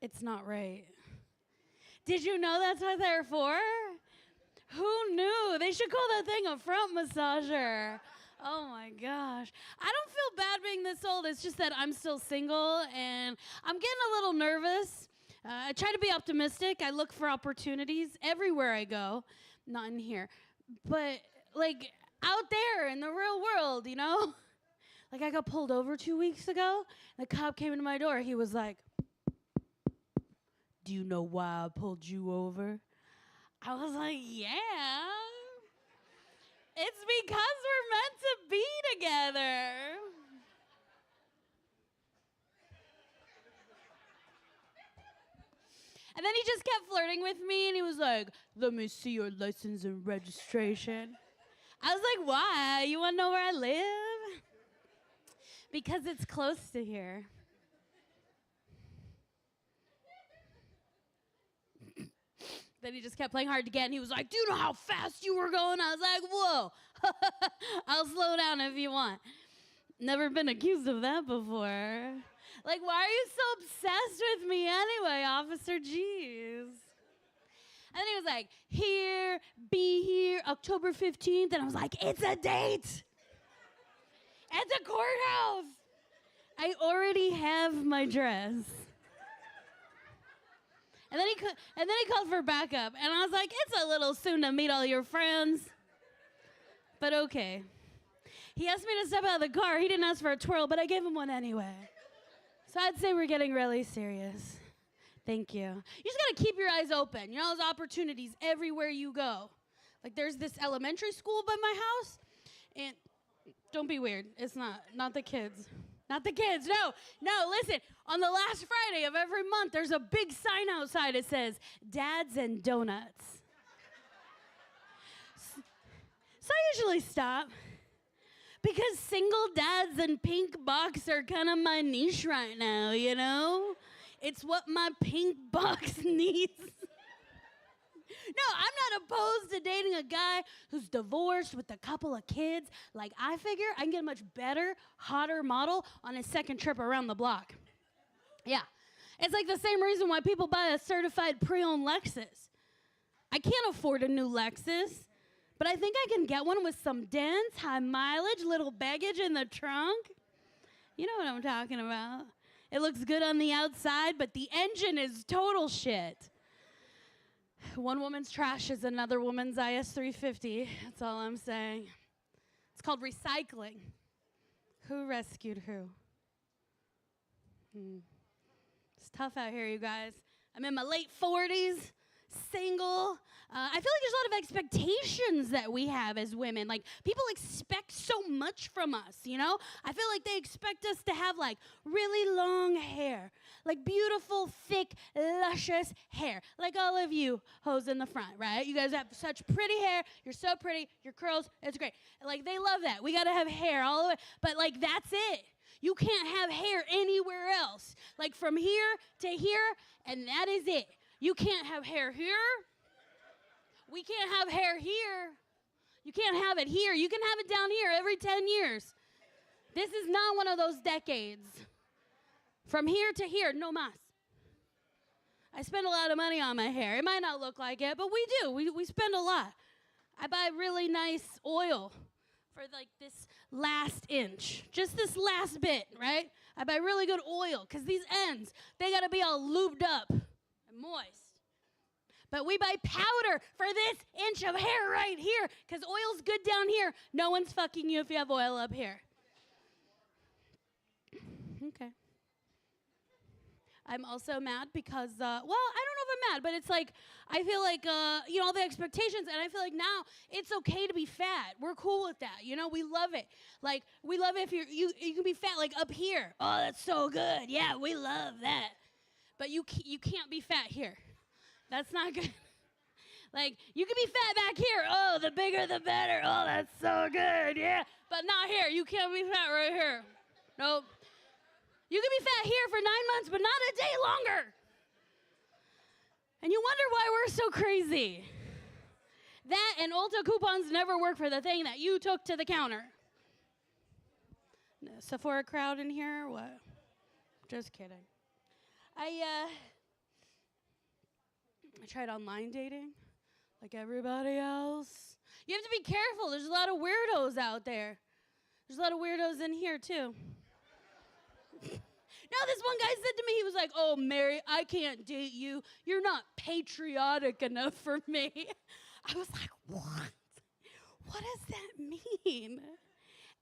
It's not right. Did you know that's what they're for? Who knew? They should call that thing a front massager. Oh my gosh. I don't feel bad being this old. It's just that I'm still single and I'm getting a little nervous. I try to be optimistic. I look for opportunities everywhere I go. Not in here. But like out there in the real world, you know? Like I got pulled over 2 weeks ago. The cop came into my door. He was like, "Do you know why I pulled you over?" I was like, "Yeah. It's because we're meant to be together." And then he just kept flirting with me, and he was like, "Let me see your license and registration." I was like, "Why? You want to know where I live?" Because it's close to here. Then he just kept playing hard to get, and he was like, "Do you know how fast you were going?" I was like, "Whoa, I'll slow down if you want." Never been accused of that before. Like, why are you so obsessed with me anyway, officer? Jeez. And then he was like, "Here, be here, October 15th. And I was like, "It's a date. At the courthouse." I already have my dress. And then he called for backup, and I was like, "It's a little soon to meet all your friends." But okay. He asked me to step out of the car. He didn't ask for a twirl, but I gave him one anyway. So I'd say we're getting really serious. Thank you. You just gotta keep your eyes open. You know, there's opportunities everywhere you go. Like there's this elementary school by my house, and don't be weird. It's not the kids. Not the kids, no, listen. On the last Friday of every month, there's a big sign outside. It says, "Dads and Donuts." So I usually stop because single dads and pink box are kind of my niche right now, you know? It's what my pink box needs. No, I'm not opposed to dating a guy who's divorced with a couple of kids. Like, I figure I can get a much better, hotter model on his second trip around the block. Yeah. It's like the same reason why people buy a certified pre-owned Lexus. I can't afford a new Lexus, but I think I can get one with some dents, high mileage, little baggage in the trunk. You know what I'm talking about. It looks good on the outside, but the engine is total shit. One woman's trash is another woman's IS-350. That's all I'm saying. It's called recycling. Who rescued who? It's tough out here, you guys. I'm in my late 40s, single. I feel like there's a lot of expectations that we have as women. Like, people expect so much from us, you know? I feel like they expect us to have, like, really long hair. Like, beautiful, thick, luscious hair. Like all of you hoes in the front, right? You guys have such pretty hair. You're so pretty. Your curls, it's great. Like, they love that. We got to have hair all the way. But, like, that's it. You can't have hair anywhere else. Like, from here to here, and that is it. You can't have hair here. We can't have hair here. You can't have it here. You can have it down here every 10 years. This is not one of those decades. From here to here, no mas. I spend a lot of money on my hair. It might not look like it, but we do. We spend a lot. I buy really nice oil for like this last inch. Just this last bit, right? I buy really good oil because these ends, they got to be all lubed up and moist. But we buy powder for this inch of hair right here because oil's good down here. No one's fucking you if you have oil up here. Okay. I'm also mad because, well, I don't know if I'm mad, but it's like, I feel like, you know, all the expectations, and I feel like now it's okay to be fat. We're cool with that, you know? We love it. Like, we love it if you can be fat, like, up here. Oh, that's so good. Yeah, we love that. But you can't be fat here. That's not good. Like, you can be fat back here. Oh, the bigger the better. Oh, that's so good, yeah. But not here. You can't be fat right here. Nope. You can be fat here for 9 months, but not a day longer. And you wonder why we're so crazy. That and Ulta coupons never work for the thing that you took to the counter. No, Sephora crowd in here or what? I tried online dating, like everybody else. You have to be careful. There's a lot of weirdos out there. There's a lot of weirdos in here, too. Now, this one guy said to me, he was like, oh, Mary, I can't date you. You're not patriotic enough for me. I was like, what? What does that mean?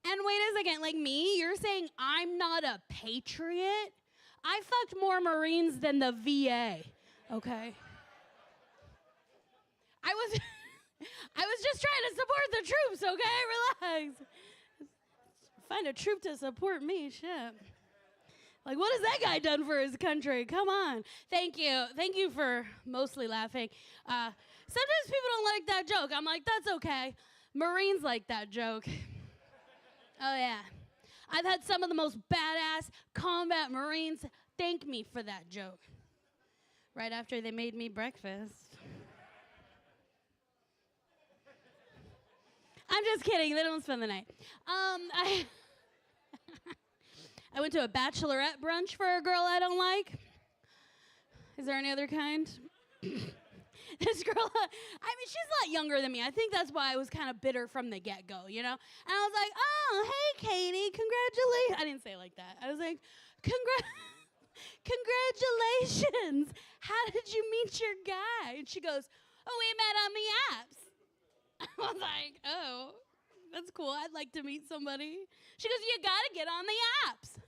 And wait a second, like me, you're saying I'm not a patriot? I fucked more Marines than the VA, okay? I was just trying to support the troops, okay? Relax. Find a troop to support me, shit. Like, what has that guy done for his country? Come on. Thank you. Thank you for mostly laughing. Sometimes people don't like that joke. I'm like, that's okay. Marines like that joke. Oh, yeah. I've had some of the most badass combat Marines thank me for that joke. Right after they made me breakfast. I'm just kidding. They don't spend the night. I went to a bachelorette brunch for a girl I don't like. Is there any other kind? This girl, I mean, she's a lot younger than me. I think that's why I was kind of bitter from the get-go, you know? And I was like, oh, hey, Katie, congratulations. I didn't say it like that. I was like, congratulations. How did you meet your guy? And she goes, oh, we met on the apps. I was like, oh, that's cool. I'd like to meet somebody. She goes, you gotta get on the apps.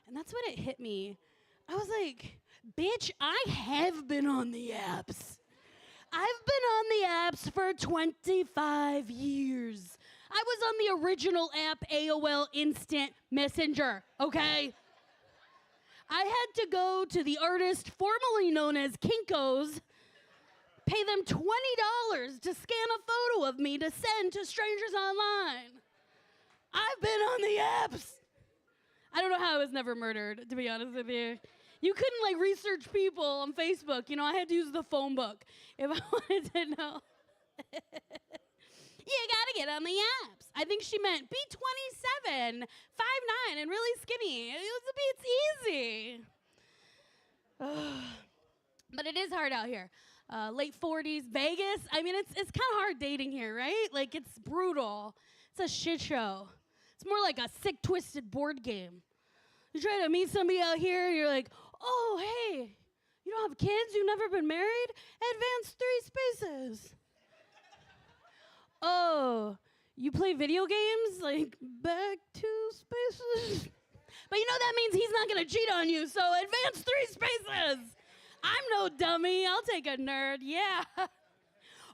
And that's when it hit me. I was like, bitch, I have been on the apps. I've been on the apps for 25 years. I was on the original app, AOL Instant Messenger, okay? I had to go to the artist formerly known as Kinko's, pay them $20 to scan a photo of me to send to strangers online. I've been on the apps. I don't know how I was never murdered, to be honest with you. You couldn't, like, research people on Facebook. You know, I had to use the phone book if I wanted to know. You gotta get on the apps. I think she meant be 27, 5'9", and really skinny. It's easy. But it is hard out here. Late 40s, Vegas. I mean, it's kind of hard dating here, right? Like, it's brutal. It's a shit show. It's more like a sick, twisted board game. You try to meet somebody out here, you're like, oh, hey, you don't have kids? You've never been married? Advance 3 spaces. Oh, you play video games? Like, back 2 spaces? But you know that means he's not going to cheat on you, so advance 3 spaces. I'm no dummy. I'll take a nerd. Yeah.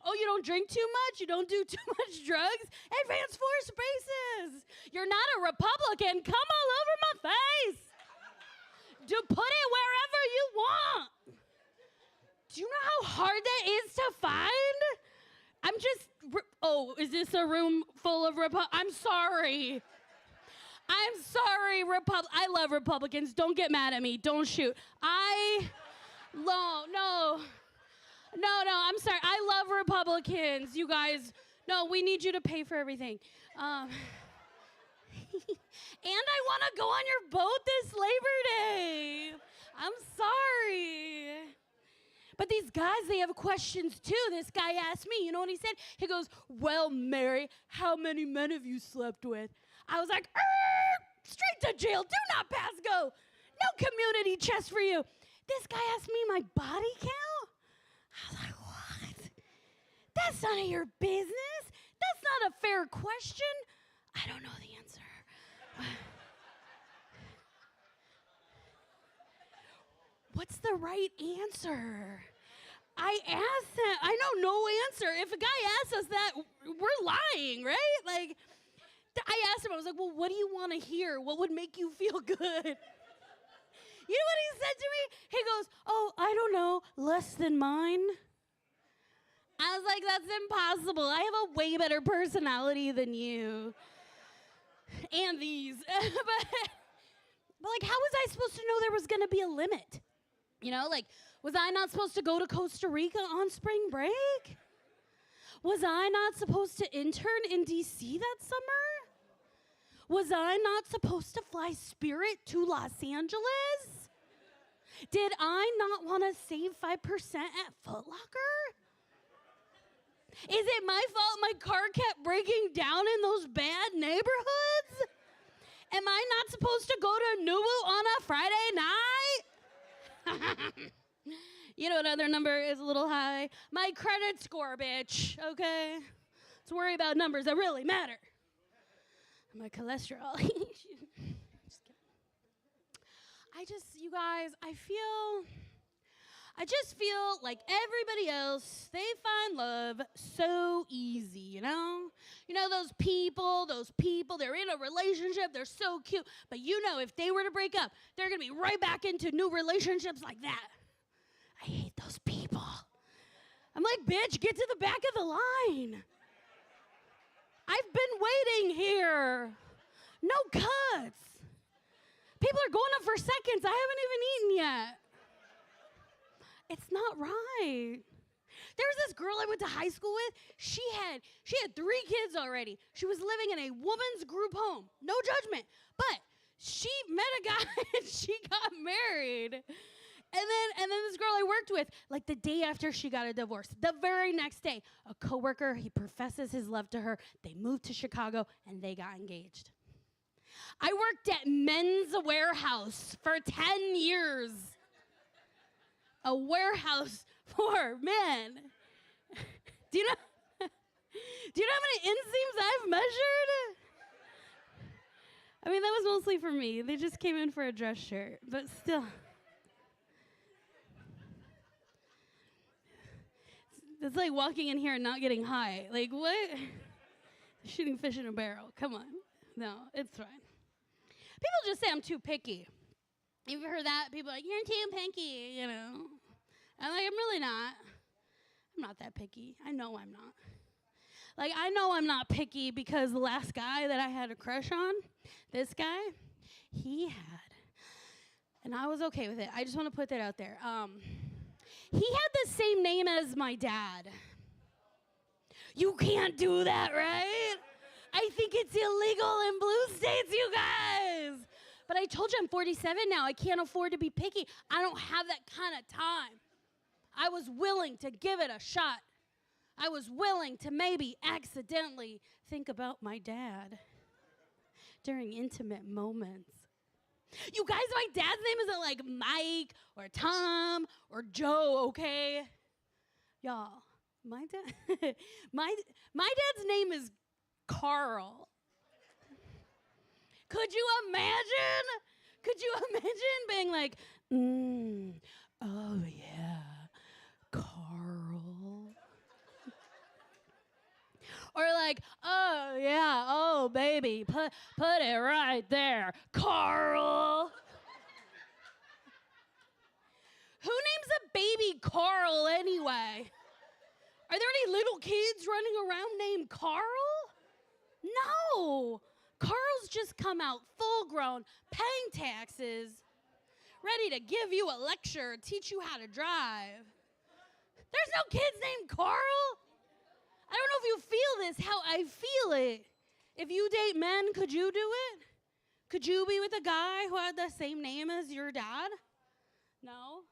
Oh, you don't drink too much? You don't do too much drugs? Advance 4 spaces. You're not a Republican. Come all over my face. Do put it wherever you want. Do you know how hard that is to find? I'm just, oh, is this a room full of I'm sorry. I'm sorry, I love Republicans. Don't get mad at me. Don't shoot. No, I'm sorry. I love Republicans, you guys. No, we need you to pay for everything. And I want to go on your boat this Labor Day. I'm sorry. But these guys, they have questions too. This guy asked me, you know what he said? He goes, well, Mary, how many men have you slept with? I was like, straight to jail. Do not pass go. No community chest for you. This guy asked me my body count. I was like, what? That's none of your business. That's not a fair question. I don't know the answer. What's the right answer? I asked that. I know no answer. If a guy asks us that, we're lying, right? Like, I asked him, I was like, well, what do you want to hear? What would make you feel good? You know what he said to me? He goes, oh, I don't know, less than mine. I was like, that's impossible. I have a way better personality than you. And these. but like, how was I supposed to know there was going to be a limit? You know, like, was I not supposed to go to Costa Rica on spring break? Was I not supposed to intern in D.C. that summer? Was I not supposed to fly Spirit to Los Angeles? Did I not want to save 5% at Foot Locker? Is it my fault my car kept breaking down in those bad neighborhoods? Am I not supposed to go to NuWu on a Friday night? You know what other number is a little high? My credit score, bitch, okay? Let's worry about numbers that really matter. My cholesterol. You guys, I just feel like everybody else, they find love so easy, you know? You know those people, they're in a relationship, they're so cute, but you know if they were to break up, they're gonna be right back into new relationships like that. I hate those people. I'm like, bitch, get to the back of the line. I've been waiting here. No cuts. People are going up for seconds. I haven't even eaten yet. It's not right. There was this girl I went to high school with. She had 3 kids already. She was living in a woman's group home. No judgment. But she met a guy and she got married. And then this girl I worked with, like the day after she got a divorce, the very next day, a coworker, he professes his love to her. They moved to Chicago and they got engaged. I worked at Men's Warehouse for 10 years. A warehouse for men. Do you know how many inseams I've measured? I mean, that was mostly for me. They just came in for a dress shirt, but still. It's like walking in here and not getting high. Like, what? Shooting fish in a barrel. Come on. No, it's fine. People just say I'm too picky. You've heard that? People are like, you're too picky, you know. I'm like, I'm really not. I'm not that picky. I know I'm not. Like, I know I'm not picky because the last guy that I had a crush on, this guy, he had, and I was okay with it. I just want to put that out there. He had the same name as my dad. You can't do that, right? I think it's illegal in blue states, you guys. But I told you I'm 47 now. I can't afford to be picky. I don't have that kind of time. I was willing to give it a shot. I was willing to maybe accidentally think about my dad during intimate moments. You guys, my dad's name isn't like Mike or Tom or Joe, okay? Y'all, my dad's name is Carl. Could you imagine? Could you imagine being like, oh yeah, Carl? Or like, oh yeah, oh baby, put it right there, Carl. Who names a baby Carl anyway? Are there any little kids running around named Carl? No. Carl's just come out full grown, paying taxes, ready to give you a lecture, teach you how to drive. There's no kids named Carl. I don't know if you feel this, how I feel it. If you date men, could you do it? Could you be with a guy who had the same name as your dad? No?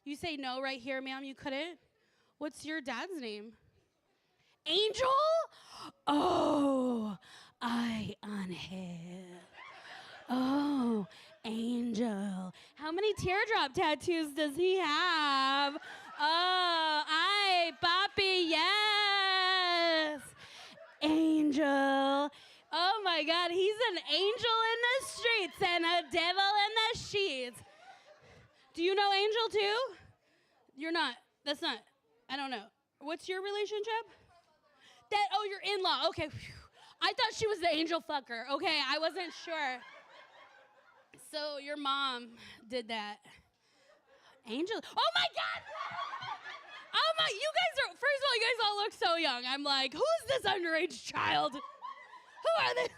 You say no right here, ma'am, you couldn't? What's your dad's name? Angel? Oh, I unhead. Oh, Angel. How many teardrop tattoos does he have? Oh, ay, papi, yes. Angel. Oh my God, he's an angel in the streets and a devil in the sheets. Do you know Angel too? You're not. That's not. I don't know. What's your relationship? Oh, your in-law. Okay. I thought she was the angel fucker. Okay, I wasn't sure. So your mom did that. Angel. Oh my God! Oh my, you guys are, first of all, you guys all look so young. I'm like, who's this underage child? Who are they?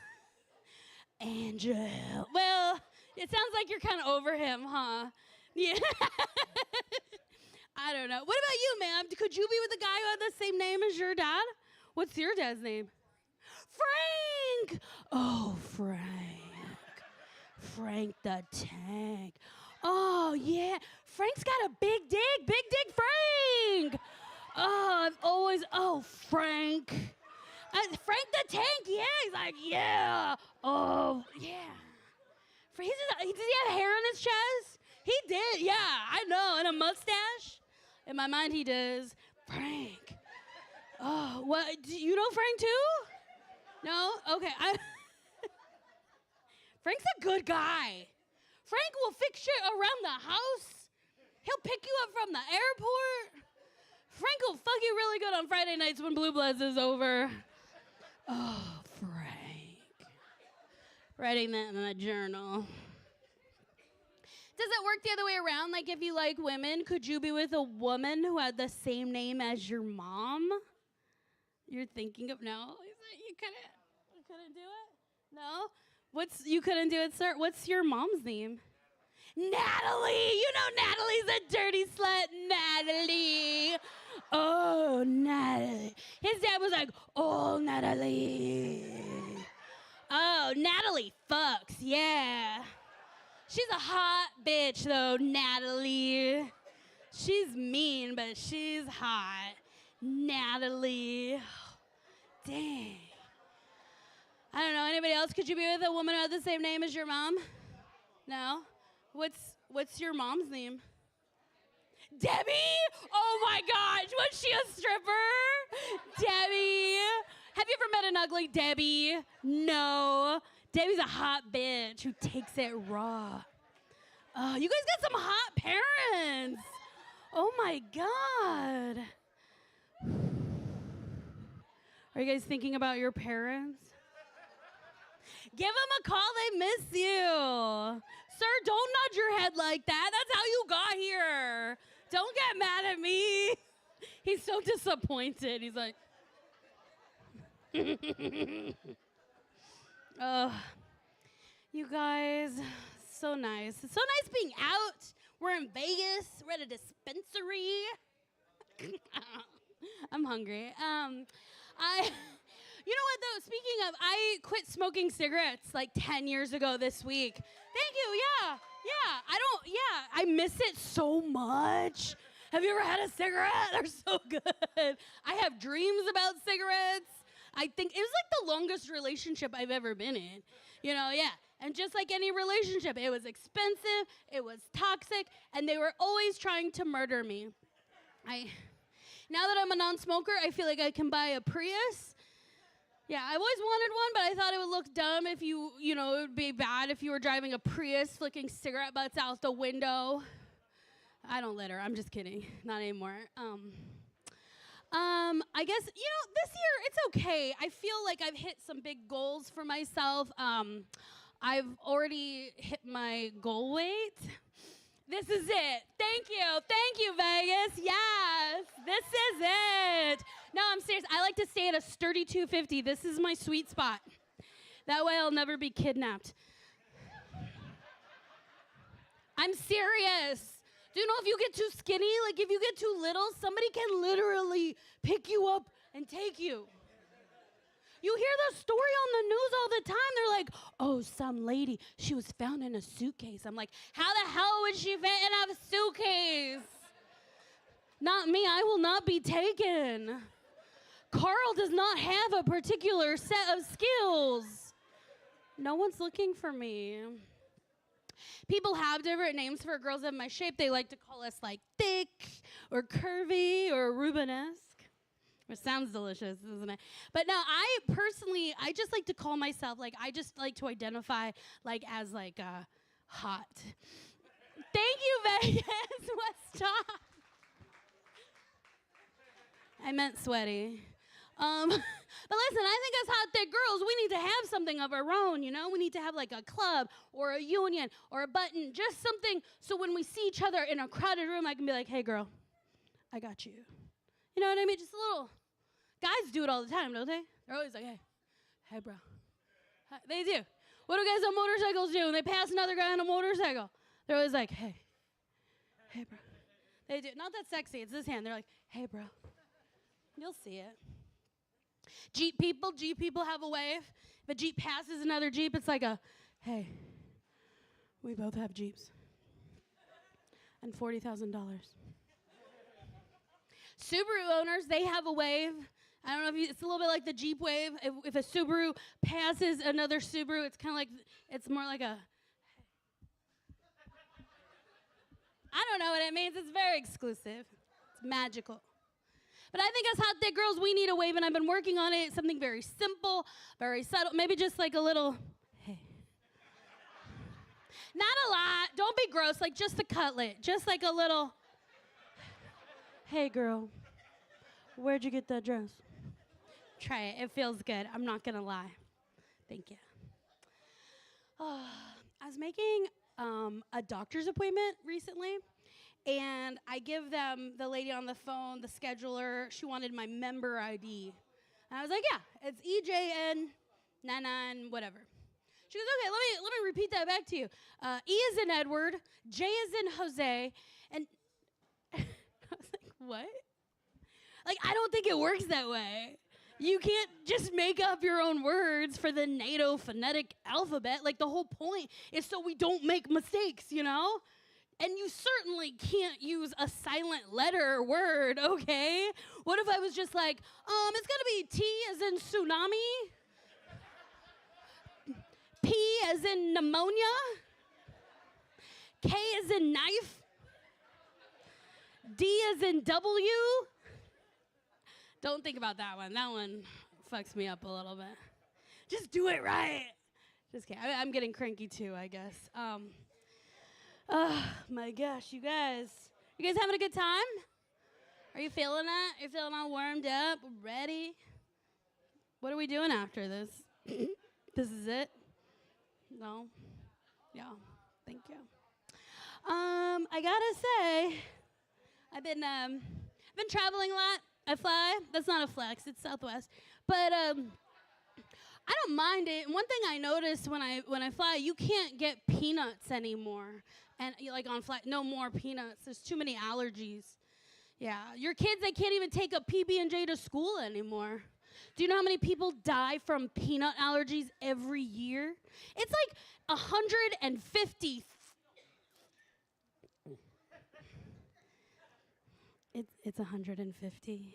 Angel. Well, it sounds like you're kind of over him, huh? Yeah. I don't know. What about you, ma'am? Could you be with a guy who had the same name as your dad? What's your dad's name? Frank. Oh, Frank. Frank the Tank. Oh, yeah. Frank's got a big dick. Big dick Frank. Oh, I've always, Frank. Frank the Tank, yeah. He's like, yeah. Oh, yeah. Does he have hair on his chest? He did, yeah, I know. And a mustache? In my mind, he does. Frank. Oh, what? Do you know Frank too? No? Okay. Frank's a good guy. Frank will fix shit around the house. He'll pick you up from the airport. Frank will fuck you really good on Friday nights when Blue Bloods is over. Oh, Frank. Writing that in a journal. Does it work the other way around? Like, if you like women, could you be with a woman who had the same name as your mom? You're thinking of, no? You couldn't do it? No? You couldn't do it, sir? What's your mom's name? Natalie! You know Natalie's a dirty slut, Natalie! Oh, Natalie. His dad was like, oh, Natalie. Oh, Natalie fucks, yeah. She's a hot bitch, though, Natalie. She's mean, but she's hot. Natalie. Dang. I don't know. Anybody else? Could you be with a woman who had the same name as your mom? No? What's your mom's name? Debbie? Oh my gosh, was she a stripper? Debbie. Have you ever met an ugly Debbie? No. Debbie's a hot bitch who takes it raw. Oh, you guys got some hot parents. Oh my God. Are you guys thinking about your parents? Give them a call, they miss you. Sir, don't nod your head like that. That's how you got here. Don't get mad at me. He's so disappointed. He's like, oh, you guys, so nice. It's so nice being out. We're in Vegas. We're at a dispensary. I'm hungry. You know what, though? Speaking of, I quit smoking cigarettes like 10 years ago this week. Thank you, yeah. I miss it so much. Have you ever had a cigarette? They're so good. I have dreams about cigarettes. I think it was like the longest relationship I've ever been in. You know, yeah. And just like any relationship, it was expensive, it was toxic, and they were always trying to murder me. Now that I'm a non-smoker, I feel like I can buy a Prius. Yeah, I always wanted one, but I thought it would look dumb if it would be bad if you were driving a Prius flicking cigarette butts out the window. I don't litter, I'm just kidding, not anymore. I guess, this year it's okay. I feel like I've hit some big goals for myself. I've already hit my goal weight. This is it. Thank you, Vegas. Yes, this is it. No, I'm serious. I like to stay at a sturdy 250. This is my sweet spot. That way I'll never be kidnapped. I'm serious. Do you know if you get too skinny, like if you get too little, somebody can literally pick you up and take you. You hear the story on the news all the time. They're like, oh, some lady, she was found in a suitcase. I'm like, how the hell would she fit in a suitcase? Not me, I will not be taken. Carl does not have a particular set of skills. No one's looking for me. People have different names for girls of my shape. They like to call us like thick or curvy or Rubenesque. It sounds delicious, doesn't it? But no, I just like to call myself, like, I just like to identify, like, as, like, hot. Thank you, Vegas. Stop. I meant sweaty. But listen, I think as hot thick girls, we need to have something of our own, you know? We need to have, like, a club or a union or a button, just something so when we see each other in a crowded room, I can be like, hey, girl, I got you. You know what I mean? Just a little. Guys do it all the time, don't they? They're always like, hey, bro. They do. What do guys on motorcycles do when they pass another guy on a motorcycle? They're always like, hey, bro. They do. Not that sexy. It's this hand. They're like, hey, bro. You'll see it. Jeep people have a wave. If a Jeep passes another Jeep, it's like a, hey, we both have Jeeps. and $40,000. Subaru owners, they have a wave. I don't know if it's a little bit like the Jeep wave. If a Subaru passes another Subaru, it's kind of like, it's more like a, I don't know what it means. It's very exclusive. It's magical. But I think as hot thick girls, we need a wave, and I've been working on it. Something very simple, very subtle. Maybe just like a little, hey. Not a lot. Don't be gross. Like just a cutlet. Just like a little, hey, girl, where'd you get that dress? Try it. It feels good. I'm not going to lie. Thank you. I was making a doctor's appointment recently, and I give them, the lady on the phone, the scheduler, she wanted my member ID. And I was like, yeah, it's EJN99, whatever. She goes, okay, let me repeat that back to you. E is in Edward, J is in Jose, and I was like, what? Like, I don't think it works that way. You can't just make up your own words for the NATO phonetic alphabet. Like, the whole point is so we don't make mistakes, you know? And you certainly can't use a silent letter word, okay? What if I was just like, it's gonna be T as in tsunami, P as in pneumonia, K as in knife, D as in W? Don't think about that one. That one fucks me up a little bit. Just do it right. Just kidding. I'm getting cranky too, I guess. Oh my gosh, you guys having a good time? Are you feeling it? You feeling all warmed up, ready? What are we doing after this? This is it? No? Yeah, thank you. I gotta say, I've been traveling a lot. I fly. That's not a flex. It's Southwest. But I don't mind it. And one thing I noticed when I fly, you can't get peanuts anymore. And like on flight, no more peanuts. There's too many allergies. Yeah, your kids, they can't even take a PB&J to school anymore. Do you know how many people die from peanut allergies every year? It's like 150. It's 150.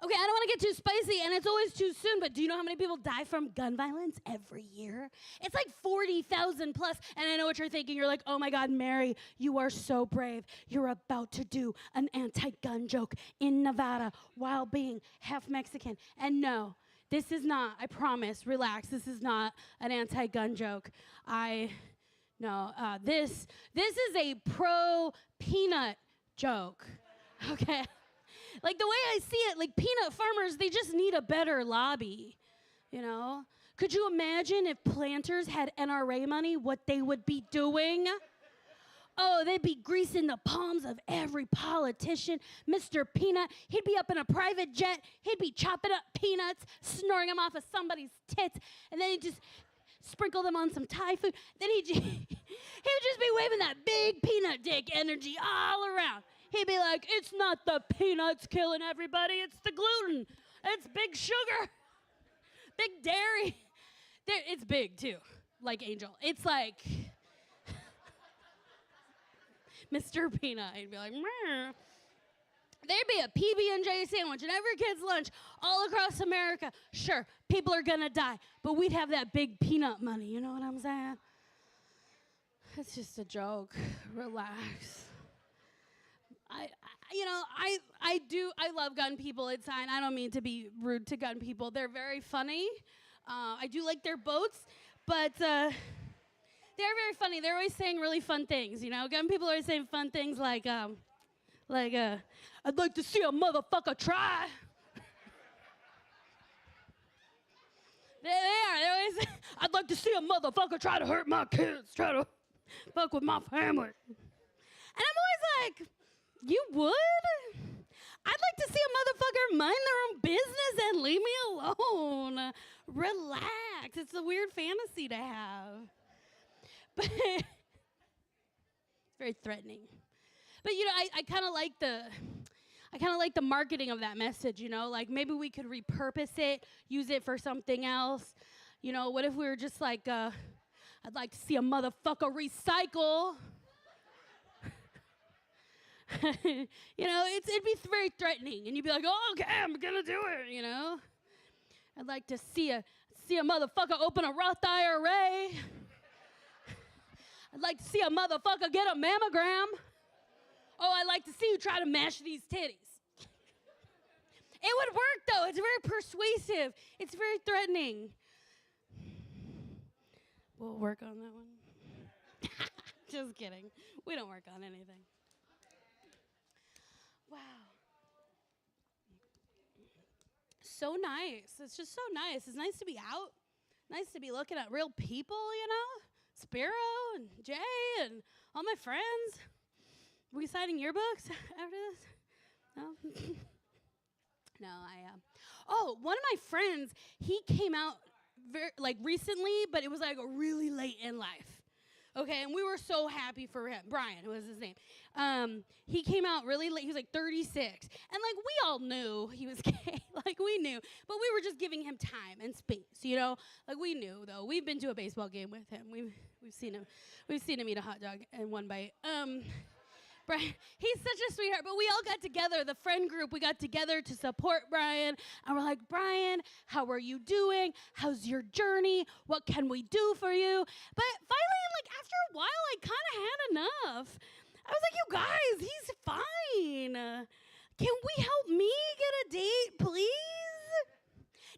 Okay, I don't want to get too spicy, and it's always too soon, but do you know how many people die from gun violence every year? It's like 40,000 plus, and I know what you're thinking. You're like, oh my God, Mary, you are so brave. You're about to do an anti-gun joke in Nevada while being half Mexican. And no, this is not, I promise, relax, this is not an anti-gun joke. This is a pro-peanut joke, okay? Like, the way I see it, like, peanut farmers, they just need a better lobby, you know? Could you imagine if planters had NRA money, what they would be doing? Oh, they'd be greasing the palms of every politician. Mr. Peanut, he'd be up in a private jet. He'd be chopping up peanuts, snoring them off of somebody's tits, and then he'd just sprinkle them on some Thai food. Then he would just be waving that big peanut dick energy all around. He'd be like, it's not the peanuts killing everybody, it's the gluten. It's big sugar, big dairy. It's big too, like Angel. It's like Mr. Peanut. He'd be like, meh. There'd be a PB&J sandwich in every kid's lunch all across America. Sure, people are gonna die, but we'd have that big peanut money, you know what I'm saying? It's just a joke, relax. I love gun people. It's fine. I don't mean to be rude to gun people. They're very funny. I do like their boats, but they're very funny. They're always saying really fun things, you know? Gun people are always saying fun things like, I'd like to see a motherfucker try. They are. They're always, I'd like to see a motherfucker try to hurt my kids, try to fuck with my family. And I'm always like, you would? I'd like to see a motherfucker mind their own business and leave me alone. Relax. It's a weird fantasy to have. But it's very threatening. But you know, I kind of like the marketing of that message, you know? Like maybe we could repurpose it, use it for something else. You know, what if we were just like, I'd like to see a motherfucker recycle. You know, it'd be very threatening, and you'd be like, oh, okay, I'm gonna do it, you know? I'd like to see a motherfucker open a Roth IRA. I'd like to see a motherfucker get a mammogram. Oh, I'd like to see you try to mash these titties. It would work, though. It's very persuasive. It's very threatening. We'll work on that one. Just kidding. We don't work on anything. Wow. So nice. It's just so nice. It's nice to be out. Nice to be looking at real people, you know? Spiro and Jay and all my friends. We signing yearbooks after this? No? No, oh, one of my friends, he came out recently, but it was like really late in life. Okay, and we were so happy for him. Brian was his name. He came out really late. He was like 36. And like we all knew he was gay. Like we knew. But we were just giving him time and space, you know? Like we knew though. We've been to a baseball game with him. We've seen him eat a hot dog in one bite. Brian, he's such a sweetheart, but we all got together, the friend group, we got together to support Brian, and we're like, Brian, how are you doing? How's your journey? What can we do for you? But finally, like, after a while, I kind of had enough. I was like, you guys, he's fine. Can we help me get a date, please?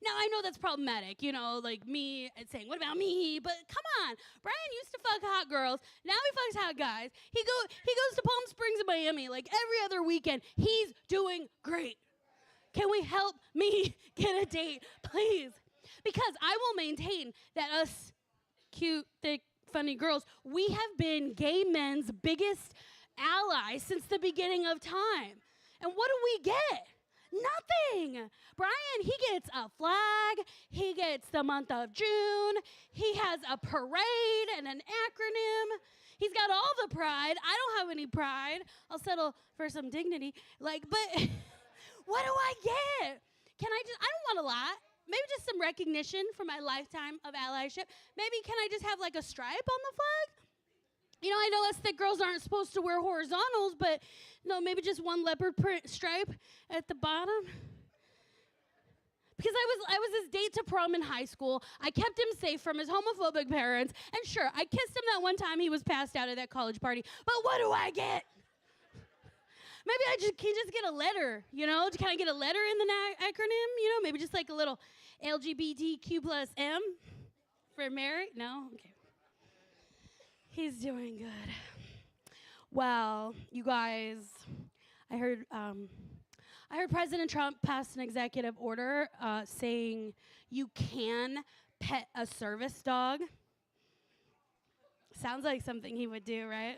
Now, I know that's problematic, you know, like me saying, what about me? But come on, Brian used to fuck hot girls. Now he fucks hot guys. He goes to Palm Springs and Miami like every other weekend. He's doing great. Can we help me get a date, please? Because I will maintain that us cute, thick, funny girls, we have been gay men's biggest allies since the beginning of time. And what do we get? Nothing. Brian, he gets a flag. He gets the month of June. He has a parade and an acronym. He's got all the pride. I don't have any pride. I'll settle for some dignity. Like, but what do I get? I don't want a lot. Maybe just some recognition for my lifetime of allyship. Maybe can I just have like a stripe on the flag? You know, I know us thick girls aren't supposed to wear horizontals, but no, maybe just one leopard print stripe at the bottom. Because I was his date to prom in high school. I kept him safe from his homophobic parents. And sure, I kissed him that one time he was passed out at that college party. But what do I get? Maybe I can just get a letter, you know? Can I get a letter in the acronym? You know, maybe just like a little LGBTQ plus M for Mary? No? Okay. He's doing good. Well, you guys, I heard President Trump passed an executive order saying you can pet a service dog. Sounds like something he would do, right?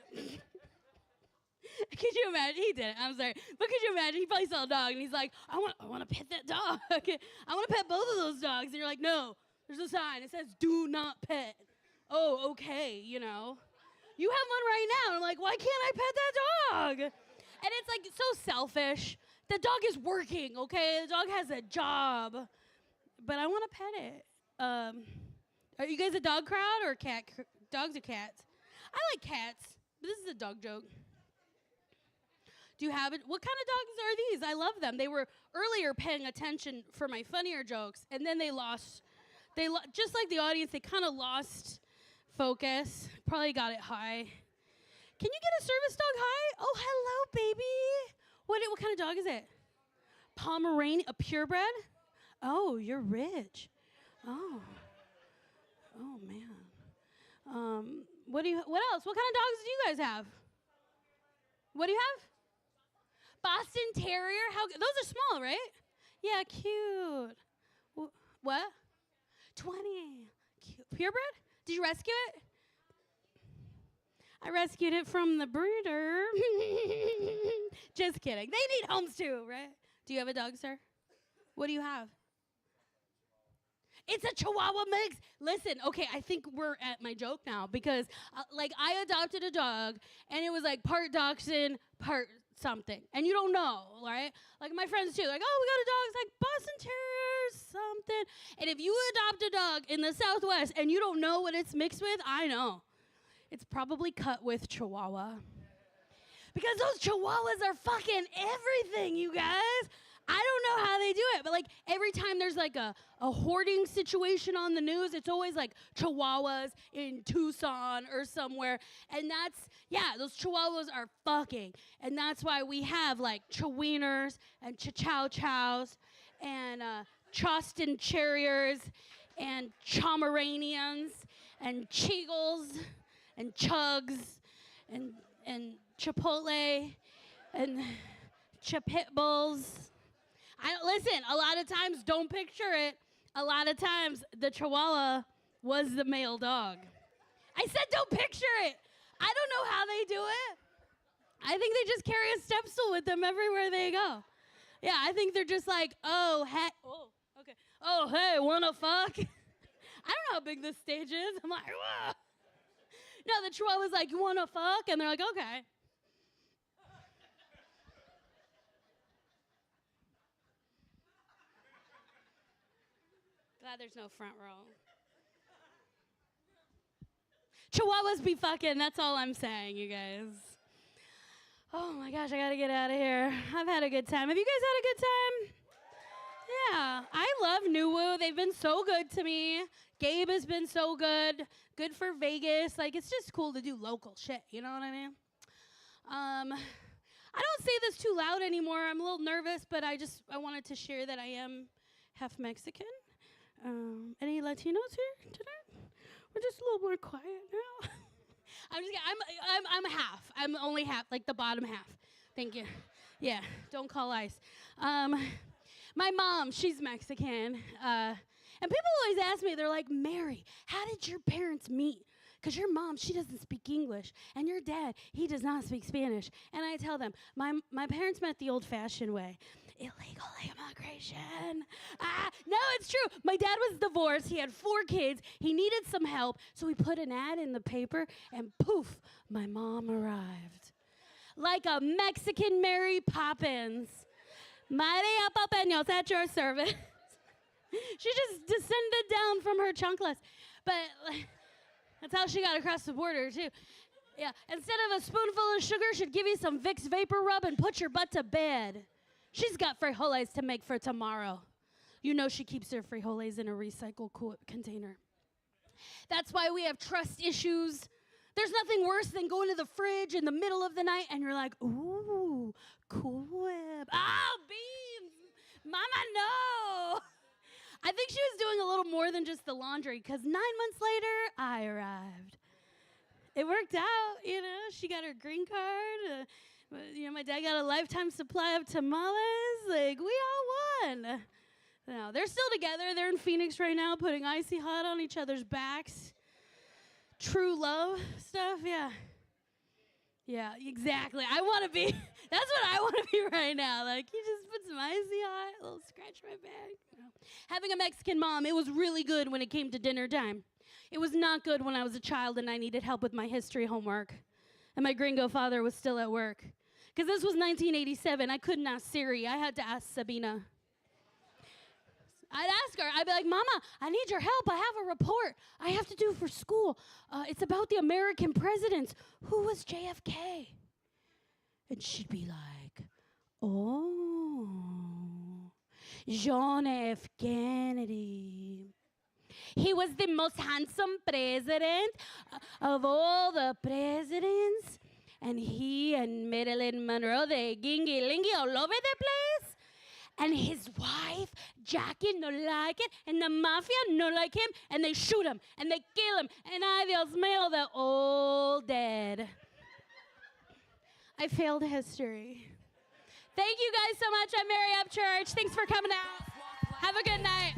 Could you imagine? He did it. I'm sorry. But could you imagine? He probably saw a dog, and he's like, I want to pet that dog. I want to pet both of those dogs. And you're like, no, there's a sign. It says, do not pet. Oh, okay, you know. You have one right now. And I'm like, why can't I pet that dog? And it's like so selfish. The dog is working, okay? The dog has a job. But I want to pet it. Are you guys a dog crowd or cat? Dogs or cats? I like cats, but this is a dog joke. Do you have it? What kind of dogs are these? I love them. They were earlier paying attention for my funnier jokes, and then they lost. Just like the audience, they kind of lost focus. Probably got it high. Can you get a service dog high? Oh, hello, baby. What kind of dog is it? Pomeranian, a purebred? Oh, you're rich. Oh man. What else? What kind of dogs do you guys have? What do you have? Boston Terrier. Those are small, right? Yeah, cute. What? 20. Cute. Purebred? Did you rescue it? I rescued it from the breeder. Just kidding. They need homes too, right? Do you have a dog, sir? What do you have? It's a Chihuahua mix. Listen, okay, I think we're at my joke now because, I adopted a dog, and it was like part dachshund, part something, and you don't know, right? Like my friends too, like, oh, we got a dog. It's like Boston Terrier something. And if you adopt a dog in the Southwest and you don't know what it's mixed with, I know. It's probably cut with Chihuahua. Because those chihuahuas are fucking everything, you guys. I don't know how they do it, but like every time there's like a hoarding situation on the news, it's always like chihuahuas in Tucson or somewhere. And those chihuahuas are fucking. And that's why we have like chiwieners and chow-chows and Charleston Terriers and Pomeranians and Cheagles and Chugs and Chipotle and Chipitbulls. Listen, a lot of times, don't picture it. A lot of times, the Chihuahua was the male dog. I said don't picture it. I don't know how they do it. I think they just carry a step stool with them everywhere they go. Yeah, I think they're just like, oh, hey, wanna fuck? I don't know how big this stage is. I'm like, whoa. No, the Chihuahua's like, you wanna fuck? And they're like, okay. Glad there's no front row. Chihuahuas be fucking, that's all I'm saying, you guys. Oh my gosh, I gotta get out of here. I've had a good time. Have you guys had a good time? Yeah, I love NuWu. They've been so good to me. Gabe has been so good. Good for Vegas. Like, it's just cool to do local shit, you know what I mean? I don't say this too loud anymore. I'm a little nervous, but I wanted to share that I am half Mexican. Any Latinos here today? We're just a little more quiet now. I'm just kidding. I'm half. I'm only half, like the bottom half. Thank you. Yeah, don't call ICE. My mom, she's Mexican. And people always ask me, they're like, Mary, how did your parents meet? Because your mom, she doesn't speak English. And your dad, he does not speak Spanish. And I tell them, my parents met the old-fashioned way. Illegal immigration. No, it's true. My dad was divorced. He had 4 kids. He needed some help. So he put an ad in the paper, and poof, my mom arrived. Like a Mexican Mary Poppins. Maria Papeños at your service. She just descended down from her chunkless. But that's how she got across the border, too. Yeah, instead of a spoonful of sugar, she'd give you some Vicks Vapor Rub and put your butt to bed. She's got frijoles to make for tomorrow. You know she keeps her frijoles in a recycled container. That's why we have trust issues. There's nothing worse than going to the fridge in the middle of the night and you're like, ooh, Cool Whip. Oh, beans. Mama, no. I think she was doing a little more than just the laundry because 9 months later, I arrived. It worked out, you know. She got her green card. My dad got a lifetime supply of tamales. Like, we all won. No, they're still together. They're in Phoenix right now putting icy hot on each other's backs. True love stuff, yeah. Yeah, exactly. I want to be, that's what I want to be right now. Like, you just put some icy hot, a little scratch my back. You know. Having a Mexican mom, it was really good when it came to dinner time. It was not good when I was a child and I needed help with my history homework. And my gringo father was still at work. Because this was 1987. I couldn't ask Siri. I had to ask Sabina. I'd ask her. I'd be like, Mama, I need your help. I have a report I have to do for school. It's about the American presidents. Who was JFK? And she'd be like, oh, John F. Kennedy. He was the most handsome president of all the presidents. And he and Marilyn Monroe, they gingy-lingy all over the place. And his wife, Jackie, no like it. And the mafia no like him. And they shoot him. And they kill him. And ay, Dios mío, they're all dead. I failed history. Thank you guys so much. I'm Mary Upchurch. Thanks for coming out. Have a good night.